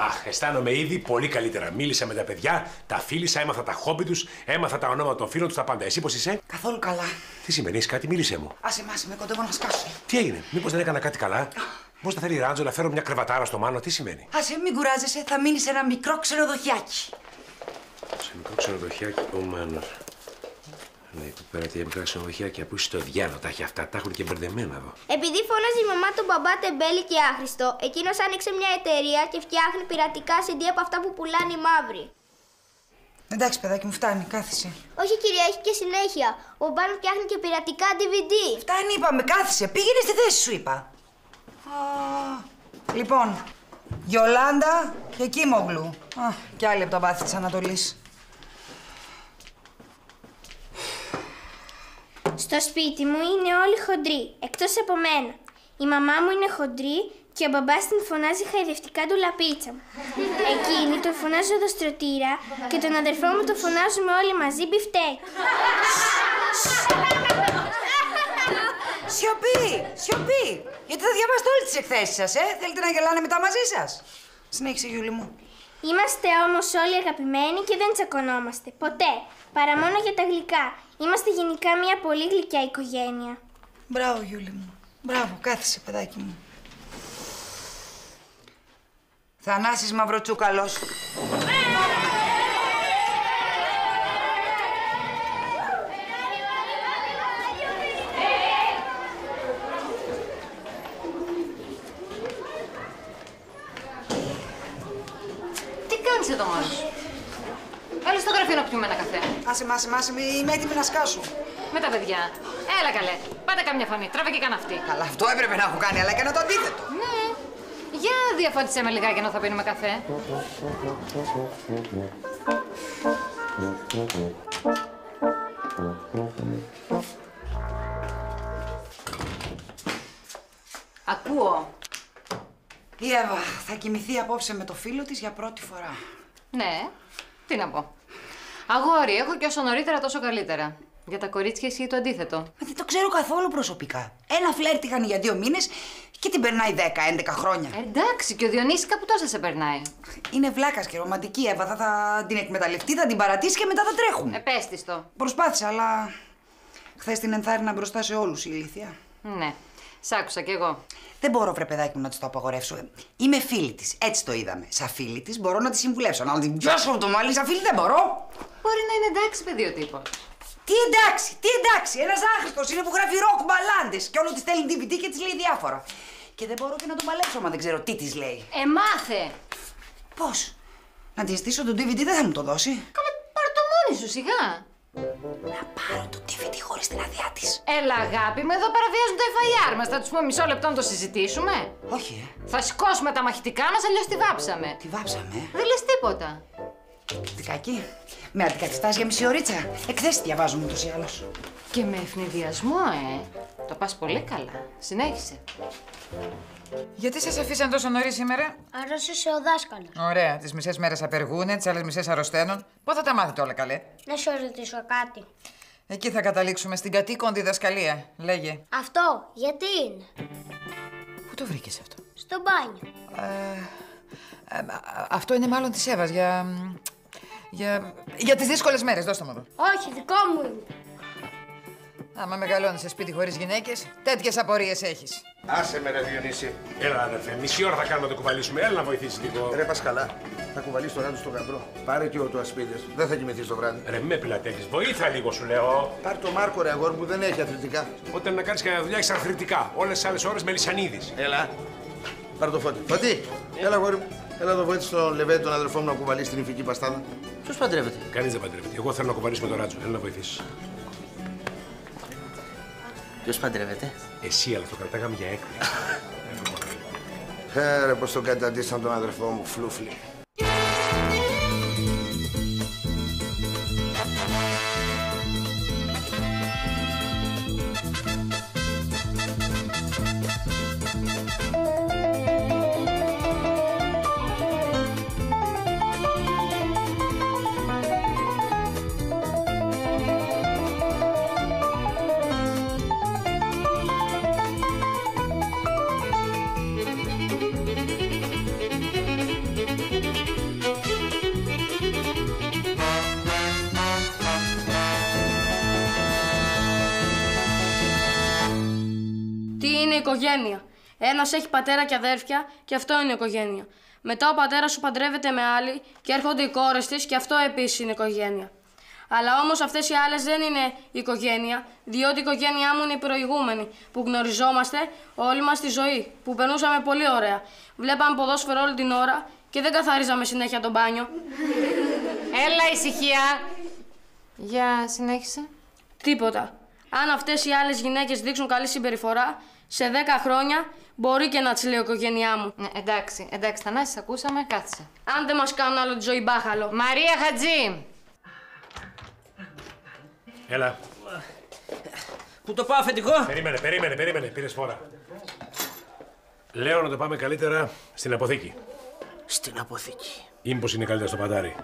Αχ, αισθάνομαι ήδη πολύ καλύτερα. Μίλησα με τα παιδιά, τα φίλησα, έμαθα τα χόμπι τους, έμαθα τα ονόματα των φίλων τους, τα πάντα. Εσύ πώς είσαι? Καθόλου καλά. Τι σημαίνει, κάτι, μίλησέ μου. Άσε με κοντεύω να σκάσω. Τι έγινε, μήπως δεν έκανα κάτι καλά? Πώς θα θέλει ράντζο να φέρω μια κρεβατάρα στο Μάνο, τι σημαίνει? Άσε, μην κουράζεσαι, θα μείνει σε ένα μικρό ξενοδοχιάκι. Σε μικρό ξενοδοχιάκι, ο Μάνος. Ναι, εκεί πέρα τι μικρά ξενοδοχιάκια που είσαι στο διάλογο, τα έχει αυτά, τα έχουν και μπερδεμένα εδώ. Επειδή φώναζε η μαμά τον μπαμπά τεμπέλη και άχρηστο, εκείνος άνοιξε μια εταιρεία και φτιάχνει πειρατικά CD από αυτά που πουλάνε οι μαύροι. Εντάξει, παιδάκι μου, φτάνει, κάθισε. Όχι, κυρία, έχει και συνέχεια. Ο μπαμπάς φτιάχνει και πειρατικά DVD. Φτάνει, είπαμε, κάθισε. Πήγαινε στη θέση σου, είπα. Λοιπόν, Γιολάντα και Κίμογλου. Κι άλλοι από τα βάθη της Ανατολής. Στο σπίτι μου είναι όλοι χοντροί, εκτός από μένα. Η μαμά μου είναι χοντρή και ο μπαμπάς την φωνάζει χαϊδευτικά του λαπίτσα μου. Εκείνη τον φωνάζει οδοστρωτήρα και τον αδερφό μου τον φωνάζουμε όλοι μαζί μπιφτέκ. Σιωπή! Γιατί θα διαβάσετε όλες τις εκθέσεις σας, Θέλετε να γελάνε μετά μαζί σας? Συνέχισε, Γιούλη μου. Είμαστε όμως όλοι αγαπημένοι και δεν τσακωνόμαστε. Ποτέ. Παρά μόνο για τα γλυκά. Είμαστε γενικά μια πολύ γλυκιά οικογένεια. Μπράβο, Γιούλη μου. Μπράβο, κάθισε, παιδάκι μου. Θανάσης Μαυροτσούκαλος. Τι κάνεις εδώ μόνος? Έλα στο γραφείο να πιούμε ένα καφέ. Άσε, είμαι έτοιμη να σκάσω. Με τα παιδιά. Έλα καλέ. Πάτε καμιά φωνή. Τράβε και κανένα αυτή. Καλά, αυτό έπρεπε να έχω κάνει, αλλά έκανα το αντίθετο. Ναι. Για διαφώτισέ με λιγάκι ενώ θα πίνουμε καφέ. Ακούω. Η Εύα θα κοιμηθεί απόψε με το φίλο της για πρώτη φορά. Ναι. Τι να πω. Αγόρι, έχω και όσο νωρίτερα τόσο καλύτερα. Για τα κορίτσια ισχύει το αντίθετο. Δεν το ξέρω καθόλου προσωπικά. Ένα φλερτ είχαν για 2 μήνες και την περνάει 10-11 χρόνια. Εντάξει, και ο Διονύσης κάπου τόσα σε περνάει. Είναι βλάκας και ρομαντική, Εύα. Θα την εκμεταλλευτεί, θα την παρατήσει και μετά θα τρέχουν. Πες το. Προσπάθησα, αλλά χθες την ενθάρρυνα μπροστά σε όλους η ηλίθεια. Ναι, σ' άκουσα κι εγώ. Δεν μπορώ, βρε παιδάκι μου, να της το απαγορεύσω. Είμαι φίλη της, έτσι το είδαμε. Σαν φίλη της μπορώ να τη συμβουλεύσω. Να την πιάσω από το μαλλί, σαν φίλη δεν μπορώ. Μπορεί να είναι εντάξει, παιδί ο τύπος. Τι εντάξει, ένας άχρηστος είναι που γράφει ροκ μπαλάντες και όλο της στέλνει DVD και της λέει διάφορα. Και δεν μπορώ και να τον παλέψω, μα δεν ξέρω τι της λέει. Μάθε! Πώς? Να τη ζητήσω το DVD δεν θα μου το δώσει. Καλά, πάρ' το μόνη σου, σιγά. Να πάρω το DVD χωρίς την άδειά της. Έλα, αγάπη μου, εδώ παραβιάζουν το FIR μας. Θα τους πούμε μισό λεπτό να το συζητήσουμε. Όχι, Θα σηκώσουμε τα μαχητικά μας, αλλιώς τη βάψαμε. Τη βάψαμε? Δεν λες τίποτα. Τικάκι, με αντικαθιστάς για μισή ωρίτσα. Εκθέσεις διαβάζουμε ούτως ή άλλως. Και με ευνηδιασμό, Το πας πολύ καλά. Συνέχισε. Γιατί σας αφήσαν τόσο νωρίς σήμερα? Αρρώστησε ο δάσκαλος. Ωραία. Τις μισές μέρες απεργούνε, τις άλλες μισές αρρωσταίνουν. Πού θα τα μάθετε όλα, καλέ? Να σου ρωτήσω κάτι. Εκεί θα καταλήξουμε, στην κατοίκον διδασκαλία. Λέγε. Αυτό γιατί είναι? Πού το βρήκες αυτό? Στο μπάνιο. Αυτό είναι μάλλον της Εύας για τις δύσκολες μέρες. Δώστε μου εδώ. Όχι, δικό μου είναι. Άμα μεγαλώνεις σε σπίτι χωρίς γυναίκες, τέτοιες απορίες έχεις. Άσε με, ρε Διονύση. Έλα, αδερφέ, μισή ώρα θα κάνουμε να το κουβαλήσουμε. Έλα να βοηθήσεις λίγο. Ρε Πασκαλά, θα κουβαλείς το ράντο στο γαμπρό. Πάρε και το ασπίδες. Δεν θα κοιμηθείς το βράδυ. Ρε, με πιλατεύεις. Βοήθα λίγο, σου λέω. Πάρ' το Μάρκο, ρε αγόρι μου, δεν έχει αθλητικά. Όταν να κάνεις κανένα δουλειά, έχεις αθλητικά. Όλες τις άλλες ώρες με λυσανίδης. Έλα. Πάρ' το Φώτη. Φώτη, έλα, αγόρι μου. Έλα εδώ, βοήθησε τον Λεβέντη, τον αδερφό μου, να κουβαλήσει την ηφική παστάδα. Ποιος παντρεύεται? Κανείς δεν παντρεύεται. Εγώ θέλω να κουβαλήσουμε το ράτσο. Έλα να βοηθήσεις. Ποιος παντρεύεται? Εσύ, αλλά το κρατάγαμε για έκπληξη. Ρε, πως τον καταντήσαν τον αδερφό μου, φλούφλι. Οικογένεια. Ένας έχει πατέρα και αδέρφια και αυτό είναι οικογένεια. Μετά ο πατέρας σου παντρεύεται με άλλη και έρχονται οι κόρες της και αυτό επίσης είναι οικογένεια. Αλλά όμως αυτές οι άλλες δεν είναι οικογένεια, διότι η οικογένειά μου είναι η προηγούμενη, που γνωριζόμαστε όλη μας τη ζωή, που περνούσαμε πολύ ωραία. Βλέπαμε ποδόσφαιρο όλη την ώρα και δεν καθαρίζαμε συνέχεια το μπάνιο. Έλα, ησυχία. Για συνέχισε. Τίποτα. Αν αυτές οι άλλες γυναίκες δείξουν καλή συμπεριφορά, σε 10 χρόνια μπορεί και να τις λέει η οικογένειά μου. Ναι, εντάξει, Θανάση, ακούσαμε, κάθισε. Αν δεν μας κάνουν άλλο τη ζωή μπάχαλο. Μαρία Χατζή! Έλα. Πού το πάω, αφεντικό? Περίμενε, πήρες φορά. Λέω να το πάμε καλύτερα στην αποθήκη. Στην αποθήκη. Ή μήπως είναι καλύτερα στο πατάρι?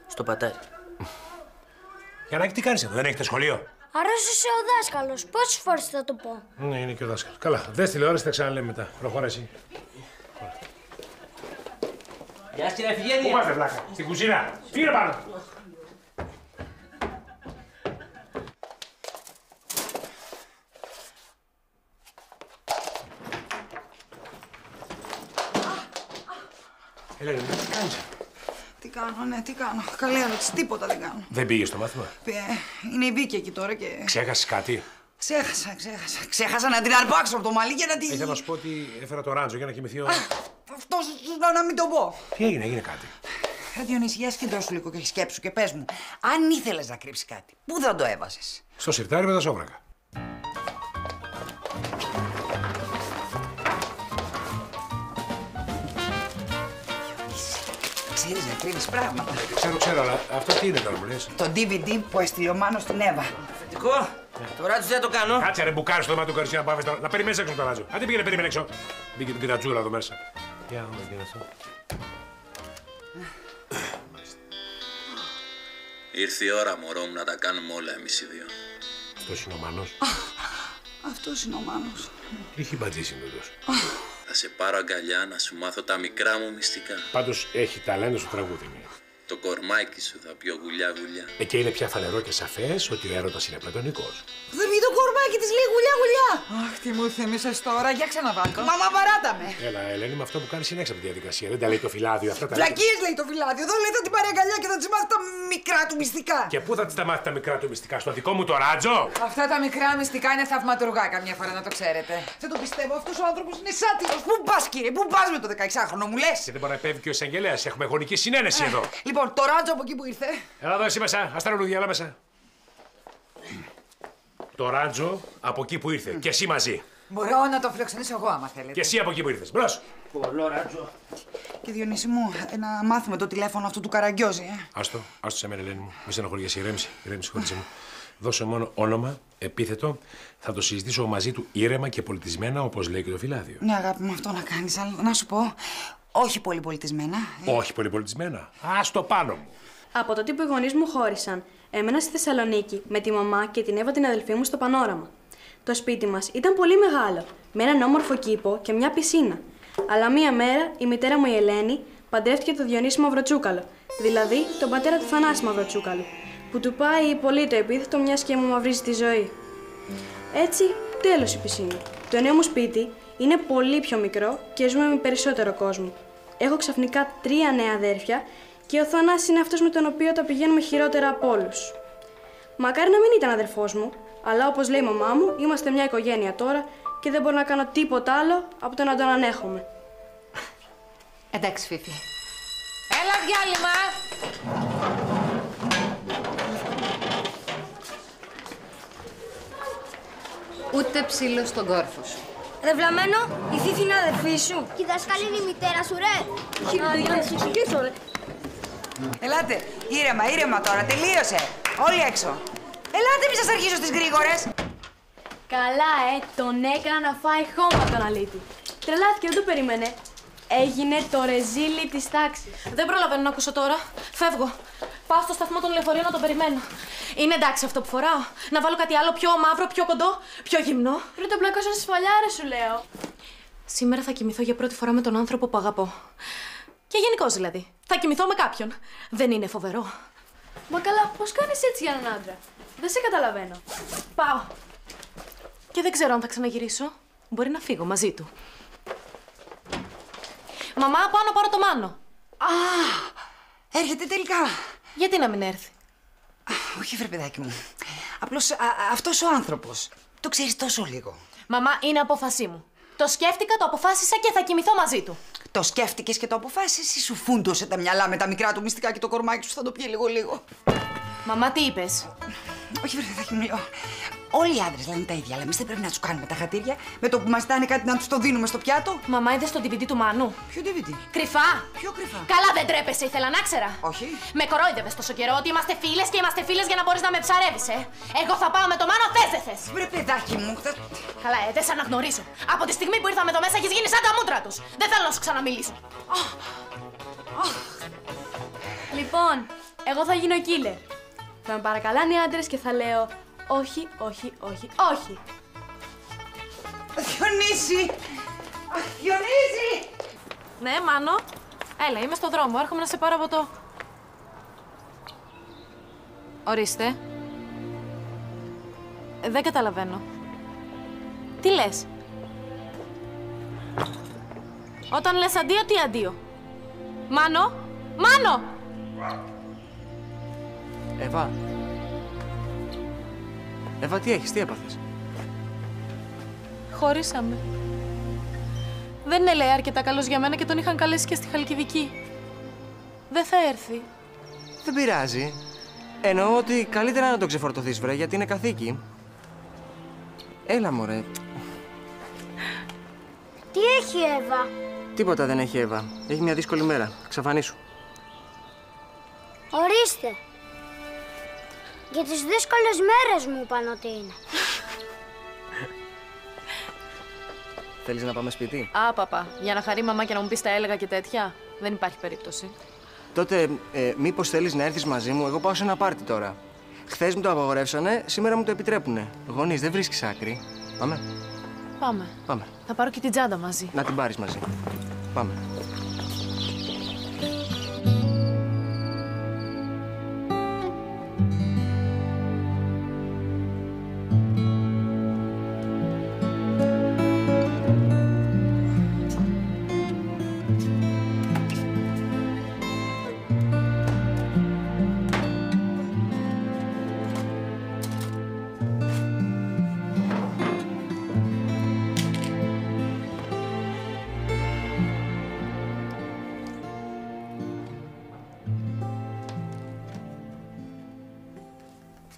Στο πατάρι. Γιαννάκη, τι κάνεις εδώ, δεν έχετε σχολείο? Αρρώστησε ο δάσκαλος. Πόσες φορές θα το πω? Ναι, είναι και ο δάσκαλος. Καλά, δες τηλεόραση, θα ξαναλέμε μετά. Προχώρα εσύ. Γεια σας, κύριε Ευγένεια. Πού πάτε, βλάκα? Στην κουζίνα. Φύγε πάνω. Ελένη, τι κάνεις? Τι κάνω. Καλή ερώτηση. Τίποτα δεν κάνω. Δεν πήγες στο μάθημα? Είναι η Βίκη εκεί τώρα και... Ξέχασες κάτι? Ξέχασα να την αρπάξω από το μαλλί και να την... Ήθελα να σου πω ότι έφερα το ράντζο για να κοιμηθεί ο... Αυτό να μην το πω. Τι έγινε κάτι? Ρε Διονύση, για σκεντρώσου λίγο και σκέψου και πες μου. Αν ήθελες να κρύψεις κάτι, πού θα το έβαζες? Στο σιρτάρι με τα σόβρακα. Ξέρεις να κρύβεις πράγματα. Ξέρω, αλλά αυτό τι είναι τώρα μου λες? Το DVD που έστειλε ο Μάνος στην Εύα. Αφεντικό, το ράτζο δεν το κάνω. Κάτσε ρε μπουκάρι στο δωμάτιο του Καρισιά να πάμε τώρα. Να περιμένεις έξω το ράτζο. Άντε πήγαινε, περίμενε έξω. Μπήκε την πειρατζούρα εδώ μέσα. Για να δούμε τι είναι αυτό. Ήρθε η ώρα, μωρό μου, να τα κάνουμε όλα εμείς οι δύο. Αυτός είναι ο Μάνος. Αυτός είναι ο Μάνος. Τι έχει μπατζήσει τούτος? Θα σε πάρω αγκαλιά να σου μάθω τα μικρά μου μυστικά. Πάντως έχει ταλέντο στο τραγούδι. Το κορμάκι σου θα πει γουλιά. Και είναι πια φανερό και σαφές ότι ο έρωτας είναι πλατωνικός. Δεν πει το κορμάκι της λέει γουλιά. Αχ, τι μου θυμίσες τώρα, για ξαναβάλω. Μαμά, παράτα με. Έλα, Ελένη, με αυτό που κάνεις είναι έξω από τη διαδικασία. Δεν τα λέει το φυλάδιο, αυτά τα λέει. Βλακίες λέει το φυλάδιο. Εδώ λέει θα την πάρει αγκαλιά και θα της μάθει τα μικρά του μυστικά. Και πού θα της τα μάθει τα μικρά του μυστικά? Στο δικό μου το ράτζο? Αυτά τα μικρά μυστικά είναι θαυματουργά καμιά φορά, να το ξέρετε. Δεν το πιστεύω, αυτός ο άνθρωπος είναι σάτυρος. Πού πας, κύριε, πού πας με το 16χρονο, μου λες? Και δεν μπορεί να επέβει και ο εισαγγελέας. Έχουμε γονική συνένεση εδώ. Λοιπόν, το ράτζο από εκεί που ήρθε. Έλα εδώ εσύ μέσα, ας τα λουλούδια, έλα μέσα. Το ράτζο από εκεί που ήρθε. Και εσύ μαζί. Μπορώ να το φιλοξενήσω εγώ, άμα θέλετε. Και εσύ από εκεί που ήρθες. Μπρος! Πολλό ράτσο. Και Διονύση μου, να μάθουμε το τηλέφωνο αυτού του Καραγκιόζη, Άστο σε μένα, Ελένη μου. Μη στενοχωριέσαι, ηρέμησε, χωρίς μου. Δώσε μόνο όνομα, επίθετο. Θα το συζητήσω μαζί του ήρεμα και πολιτισμένα, όπως λέει και το φυλάδιο. Ναι, αγάπη μου, αυτό να κάνεις, αλλά να σου πω, όχι πολύ πολιτισμένα. Όχι πολύ πολιτισμένα. Ας το πάνω μου. Από τότε που οι γονείς μου χώρισαν, έμενα στη Θεσσαλονίκη με τη μαμά και την Εύα την αδελφή μου στο Πανόραμα. Το σπίτι μας ήταν πολύ μεγάλο, με έναν όμορφο κήπο και μια πισίνα. Αλλά μία μέρα η μητέρα μου η Ελένη παντρεύτηκε τον Διονύση Μαυροτσούκαλο, δηλαδή τον πατέρα του Θανάση Μαυροτσούκαλου, που του πάει πολύ το επίθετο μιας και μου μαυρίζει τη ζωή. Έτσι, τέλος η πισίνα. Το νέο μου σπίτι είναι πολύ πιο μικρό και ζούμε με περισσότερο κόσμο. Έχω ξαφνικά 3 νέα αδέρφια και ο Θανάσης είναι αυτός με τον οποίο τα πηγαίνουμε χειρότερα από όλους. Μακάρι να μην ήταν αδερφός μου, αλλά όπως λέει η μαμά μου, είμαστε μια οικογένεια τώρα και δεν μπορώ να κάνω τίποτα άλλο από το να τον ανέχομαι. Εντάξει, Φίφη. Έλα, διάλειμμα! Ούτε ψήλο στον κόρφο σου. Ρε Βλαμμένο, η Φίφη είναι αδερφή σου. Και η δασκάλα είναι η μητέρα σου, ρε. Χειρίσω, ρε. Ελάτε, ήρεμα τώρα, τελείωσε. Όλοι έξω. Ελάτε, μη σας αρχίσω στις γρήγορες. Καλά, τον έκανα να φάει χώμα τον αλήτη. Τρελάθηκε, δεν το περίμενε. Έγινε το ρεζίλι της τάξης. Δεν προλαβαίνω να ακούσω τώρα. Φεύγω. Πάω στο σταθμό των λεωφορείων να τον περιμένω. Είναι εντάξει αυτό που φοράω? Να βάλω κάτι άλλο πιο μαύρο, πιο κοντό, πιο γυμνό? Πριν το μπλακώσω στις φαλιάρες σου λέω. Σήμερα θα κοιμηθώ για πρώτη φορά με τον άνθρωπο που αγαπώ. Και γενικώς δηλαδή. Θα κοιμηθώ με κάποιον. Δεν είναι φοβερό? Μα καλά, πώς κάνεις έτσι για έναν άντρα? Δεν σε καταλαβαίνω. Πάω. Και δεν ξέρω αν θα ξαναγυρίσω. Μπορεί να φύγω μαζί του. Μαμά, πάω να πάρω το Μάνο. Α, έρχεται τελικά. Γιατί να μην έρθει? Όχι, βρε παιδάκι μου. Απλώς αυτός ο άνθρωπος το ξέρεις τόσο λίγο. Μαμά, είναι απόφασή μου. Το σκέφτηκα, το αποφάσισα και θα κοιμηθώ μαζί του. Το σκέφτηκες και το αποφάσισες ή σου φούντωσε τα μυαλά με τα μικρά του μυστικά και το κορμάκι σου θα το πιει λίγο-λίγο? Μαμά, τι είπες? Όχι, βρε παιδάκι μου, λέω. Όλοι οι άντρες λένε τα ίδια, αλλά εμείς δεν πρέπει να τους κάνουμε τα χατήρια με το που μας ζητάνε κάτι να τους το δίνουμε στο πιάτο. Μαμά, είδες το DVD του Μάνου? Ποιο DVD? Κρυφά. Ποιο κρυφά? Καλά, δεν τρέπεσαι, ήθελα να ξέρα. Όχι. Με κορόιδευες τόσο καιρό ότι είμαστε φίλες και είμαστε φίλες για να μπορείς να με ψαρεύεις, Εγώ θα πάω με το Μάνο, θες δεν θες? Βρε παιδάκι μου, Καλά, δεν σε αναγνωρίζω. Από τη στιγμή που ήρθαμε εδώ μέσα έχεις γίνει σαν τα μούτρα τους. Δεν θέλω να σου ξαναμιλήσω. Λοιπόν, εγώ θα γίνω killer. Θα με παρακαλάνε οι άντρες και θα λέω όχι, όχι, όχι, όχι. Διονύση! Διονύση! Ναι, Μάνο. Έλα, είμαι στο δρόμο. Έρχομαι να σε πάρω από το... Ορίστε. Δεν καταλαβαίνω. Τι λες? Όταν λες αντίο, τι αντίο? Μάνο! Μάνο! Εύα, τι έχεις, τι έπαθες? Χωρίσαμε. Δεν είναι, λέει, αρκετά καλός για μένα και τον είχαν καλέσει και στη Χαλκιδική. Δεν θα έρθει. Δεν πειράζει. Εννοώ ότι καλύτερα να το ξεφορτωθείς, βρε, γιατί είναι καθήκη. Έλα, μωρέ. Τι έχει η Εύα? Τίποτα δεν έχει η Εύα. Έχει μια δύσκολη μέρα. Ξαφανίσου. Ορίστε. Για τις δύσκολες μέρες μου είπαν ότι είναι. Θέλεις να πάμε σπίτι? Α, παπά. Για να χαρεί η μαμά και να μου πεις τα έλεγα και τέτοια. Δεν υπάρχει περίπτωση. Τότε, μήπως θέλεις να έρθεις μαζί μου? Εγώ πάω σε ένα πάρτι τώρα. Χθες μου το απαγορεύσανε, σήμερα μου το επιτρέπουνε. Γονείς, δεν βρίσκεις άκρη. Πάμε. Πάμε. Θα πάρω και την τσάντα μαζί. Να την πάρεις μαζί. Πάμε.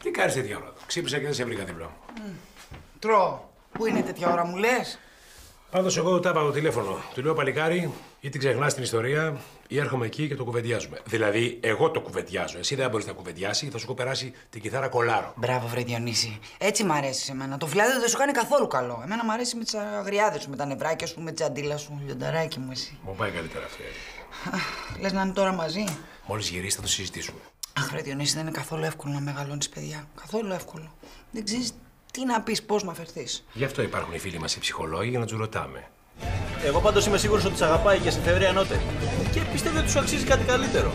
Τι κάνεις τέτοια ώρα? Ξύπνησα και δεν σε βρήκα διπλό. Τρώω. Πού είναι τέτοια ώρα, μου λες? Πάντως εγώ τα είπα το τηλέφωνο. Του λέω παλικάρι, ή την ξεχνάς την ιστορία, ή έρχομαι εκεί και το κουβεντιάζουμε. Δηλαδή, εγώ το κουβεντιάζω. Εσύ δεν μπορείς να κουβεντιάσει, θα σου έχω περάσει την κιθάρα κολάρο. Μπράβο, βρε Διονύση. Έτσι μ' αρέσει εμένα. Το φυλάδι δεν σου κάνει καθόλου καλό. Εμένα μ' αρέσει με τις αγριάδες σου, με τα νευράκια σου, με τη τσαντίλα σου. Λιονταράκι μου, εσύ. Μου πάει καλύτερα αυτή. Λες να είναι τώρα μαζί? Μόλις γυρίσει θα το συζητήσουμε. Αχ, βρε Διονύση, δεν είναι καθόλου εύκολο να μεγαλώνεις παιδιά. Καθόλου εύκολο. Δεν ξέρεις τι να πεις, πώς να φερθείς. Γι' αυτό υπάρχουν οι φίλοι μας οι ψυχολόγοι για να τους ρωτάμε. Εγώ πάντως είμαι σίγουρος ότι σε αγαπάει και σε θεωρεί ανώτερη. Και πιστεύω ότι σου αξίζει κάτι καλύτερο.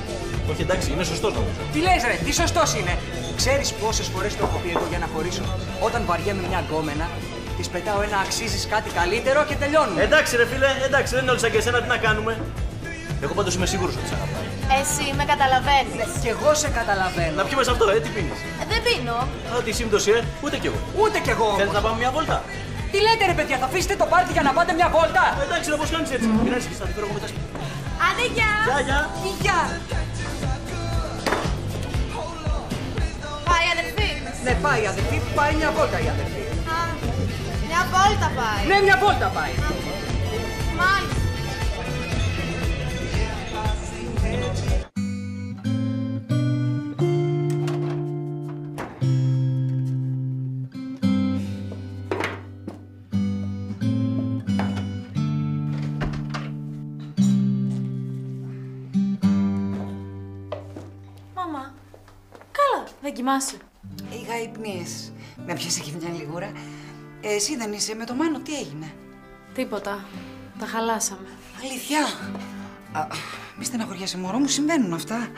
Όχι, εντάξει, είναι σωστός νομίζω. Τι λες ρε, τι σωστός είναι. Ξέρεις πόσες φορές το έχω πει εγώ για να χωρίσω? Όταν βαριέμαι μια γκόμενα, της πετάω ένα αξίζεις κάτι καλύτερο και τελειώνουμε. Εντάξει ρε φίλε, εντάξει, δεν είναι όλοι σαν και εσένα, τι να κάνουμε. Εγώ πάντως είμαι σίγουρος ότι σε αγαπάει. Εσύ με καταλαβαίνεις. Κι εγώ σε καταλαβαίνω. Να πιούμε σε αυτό, τι πίνεις? Δεν πίνω. Α, τι σύμπτωση, ούτε κι εγώ. Ούτε κι εγώ. Θέλετε να πάμε μια βόλτα? Τι λέτε ρε παιδιά, θα αφήσετε το πάρτι για να πάτε μια βόλτα? Εντάξει, πώς κάνεις έτσι. Μην άρχισεις, θα τη φέρω εγώ μετά σπίτι. Άντε, γεια. Γεια. Γεια. Πάει η αδερφή. Ναι, πάει η αδερφή, πάει μια βόλτα η αδερφή. Α, μια βόλτα πάει. Ναι, μια βόλτα πάει. Μάλιστα. Μαμά, καλά, δεν κοιμάσαι? Είχα υπνίες. Με πιάσε και μια λιγούρα. Εσύ δεν είσαι με το Μάνο, τι έγινε? Τίποτα. Τα χαλάσαμε. Αλήθεια? Μη στεναχωριάσαι, μωρό μου, συμβαίνουν αυτά.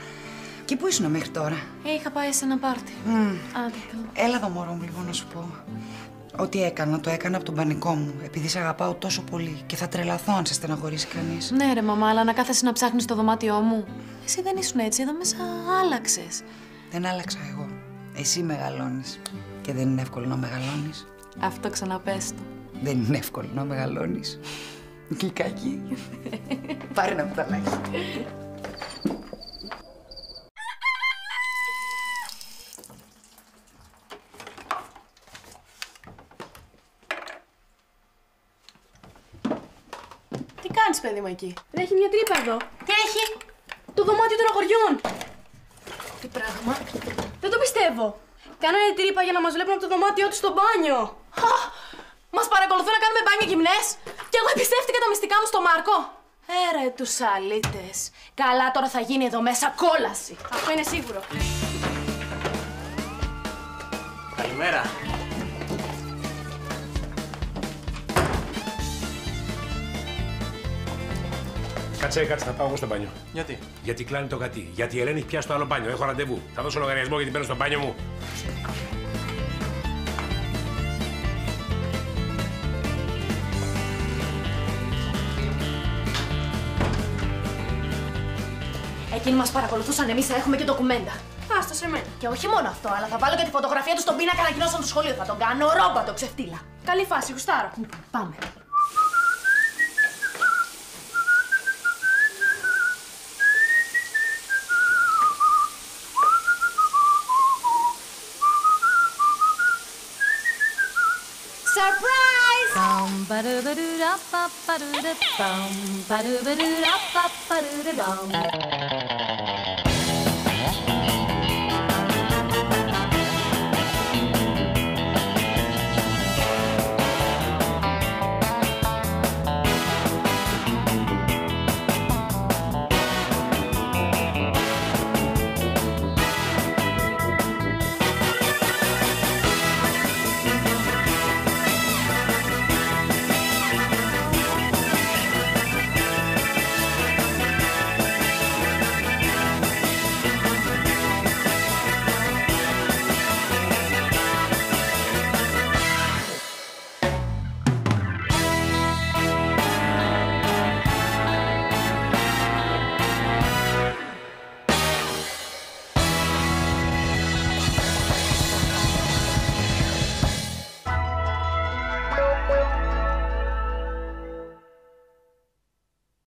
Και πού ήσουν μέχρι τώρα? Είχα πάει σε ένα πάρτι. Άντε, Έλα εδώ, μωρό μου, λίγο να σου πω. Ό,τι έκανα, το έκανα από τον πανικό μου. Επειδή σε αγαπάω τόσο πολύ και θα τρελαθώ αν σε στεναχωρήσει κανείς. Ναι, ρε μαμά, αλλά να κάθεσαι να ψάχνεις το δωμάτιό μου. Εσύ δεν ήσουν έτσι, εδώ μέσα άλλαξες. Δεν άλλαξα εγώ. Εσύ μεγαλώνεις. Και δεν είναι εύκολο να μεγαλώνεις. Αυτό ξαναπες το. Δεν είναι εύκολο να μεγαλώνεις. Γλυκάκι. Πάρε να μου τα αλλάξει. Τι κάνεις, παιδί μου, εκεί? Έχει μια τρύπα εδώ. Τι έχει? Το δωμάτιο των αγοριών. Τι πράγμα? Δεν το πιστεύω. Κάνανε τρύπα για να μας βλέπουν από το δωμάτιό τους στο μπάνιο. Μας παρακολουθούν να κάνουμε μπάνιο γυμνές. Και εγώ εμπιστεύτηκα τα μυστικά μου στο Μάρκο. Έρε τους αλήτες. Καλά, τώρα θα γίνει εδώ μέσα κόλαση. Αυτό είναι σίγουρο. Καλημέρα. Κάτσε, θα πάω εγώ στο μπάνιο. Γιατί? Γιατί κλάνει το γατί. Γιατί η Ελένη έχει πιάσει το άλλο μπάνιο. Έχω ραντεβού. Θα δώσω λογαριασμό γιατί μπαίνω στο μπάνιο μου. Εκείνοι μας παρακολουθούσαν, εμείς θα έχουμε και ντοκουμέντα. Άστο σε μένα. Και όχι μόνο αυτό, αλλά θα βάλω και τη φωτογραφία του στον πίνακα ανακοινώσεων του σχολείου. Θα τον κάνω ρόμπατο ξεφτύλα. Καλή φάση, γουστάρω. Πάμε. Surprise!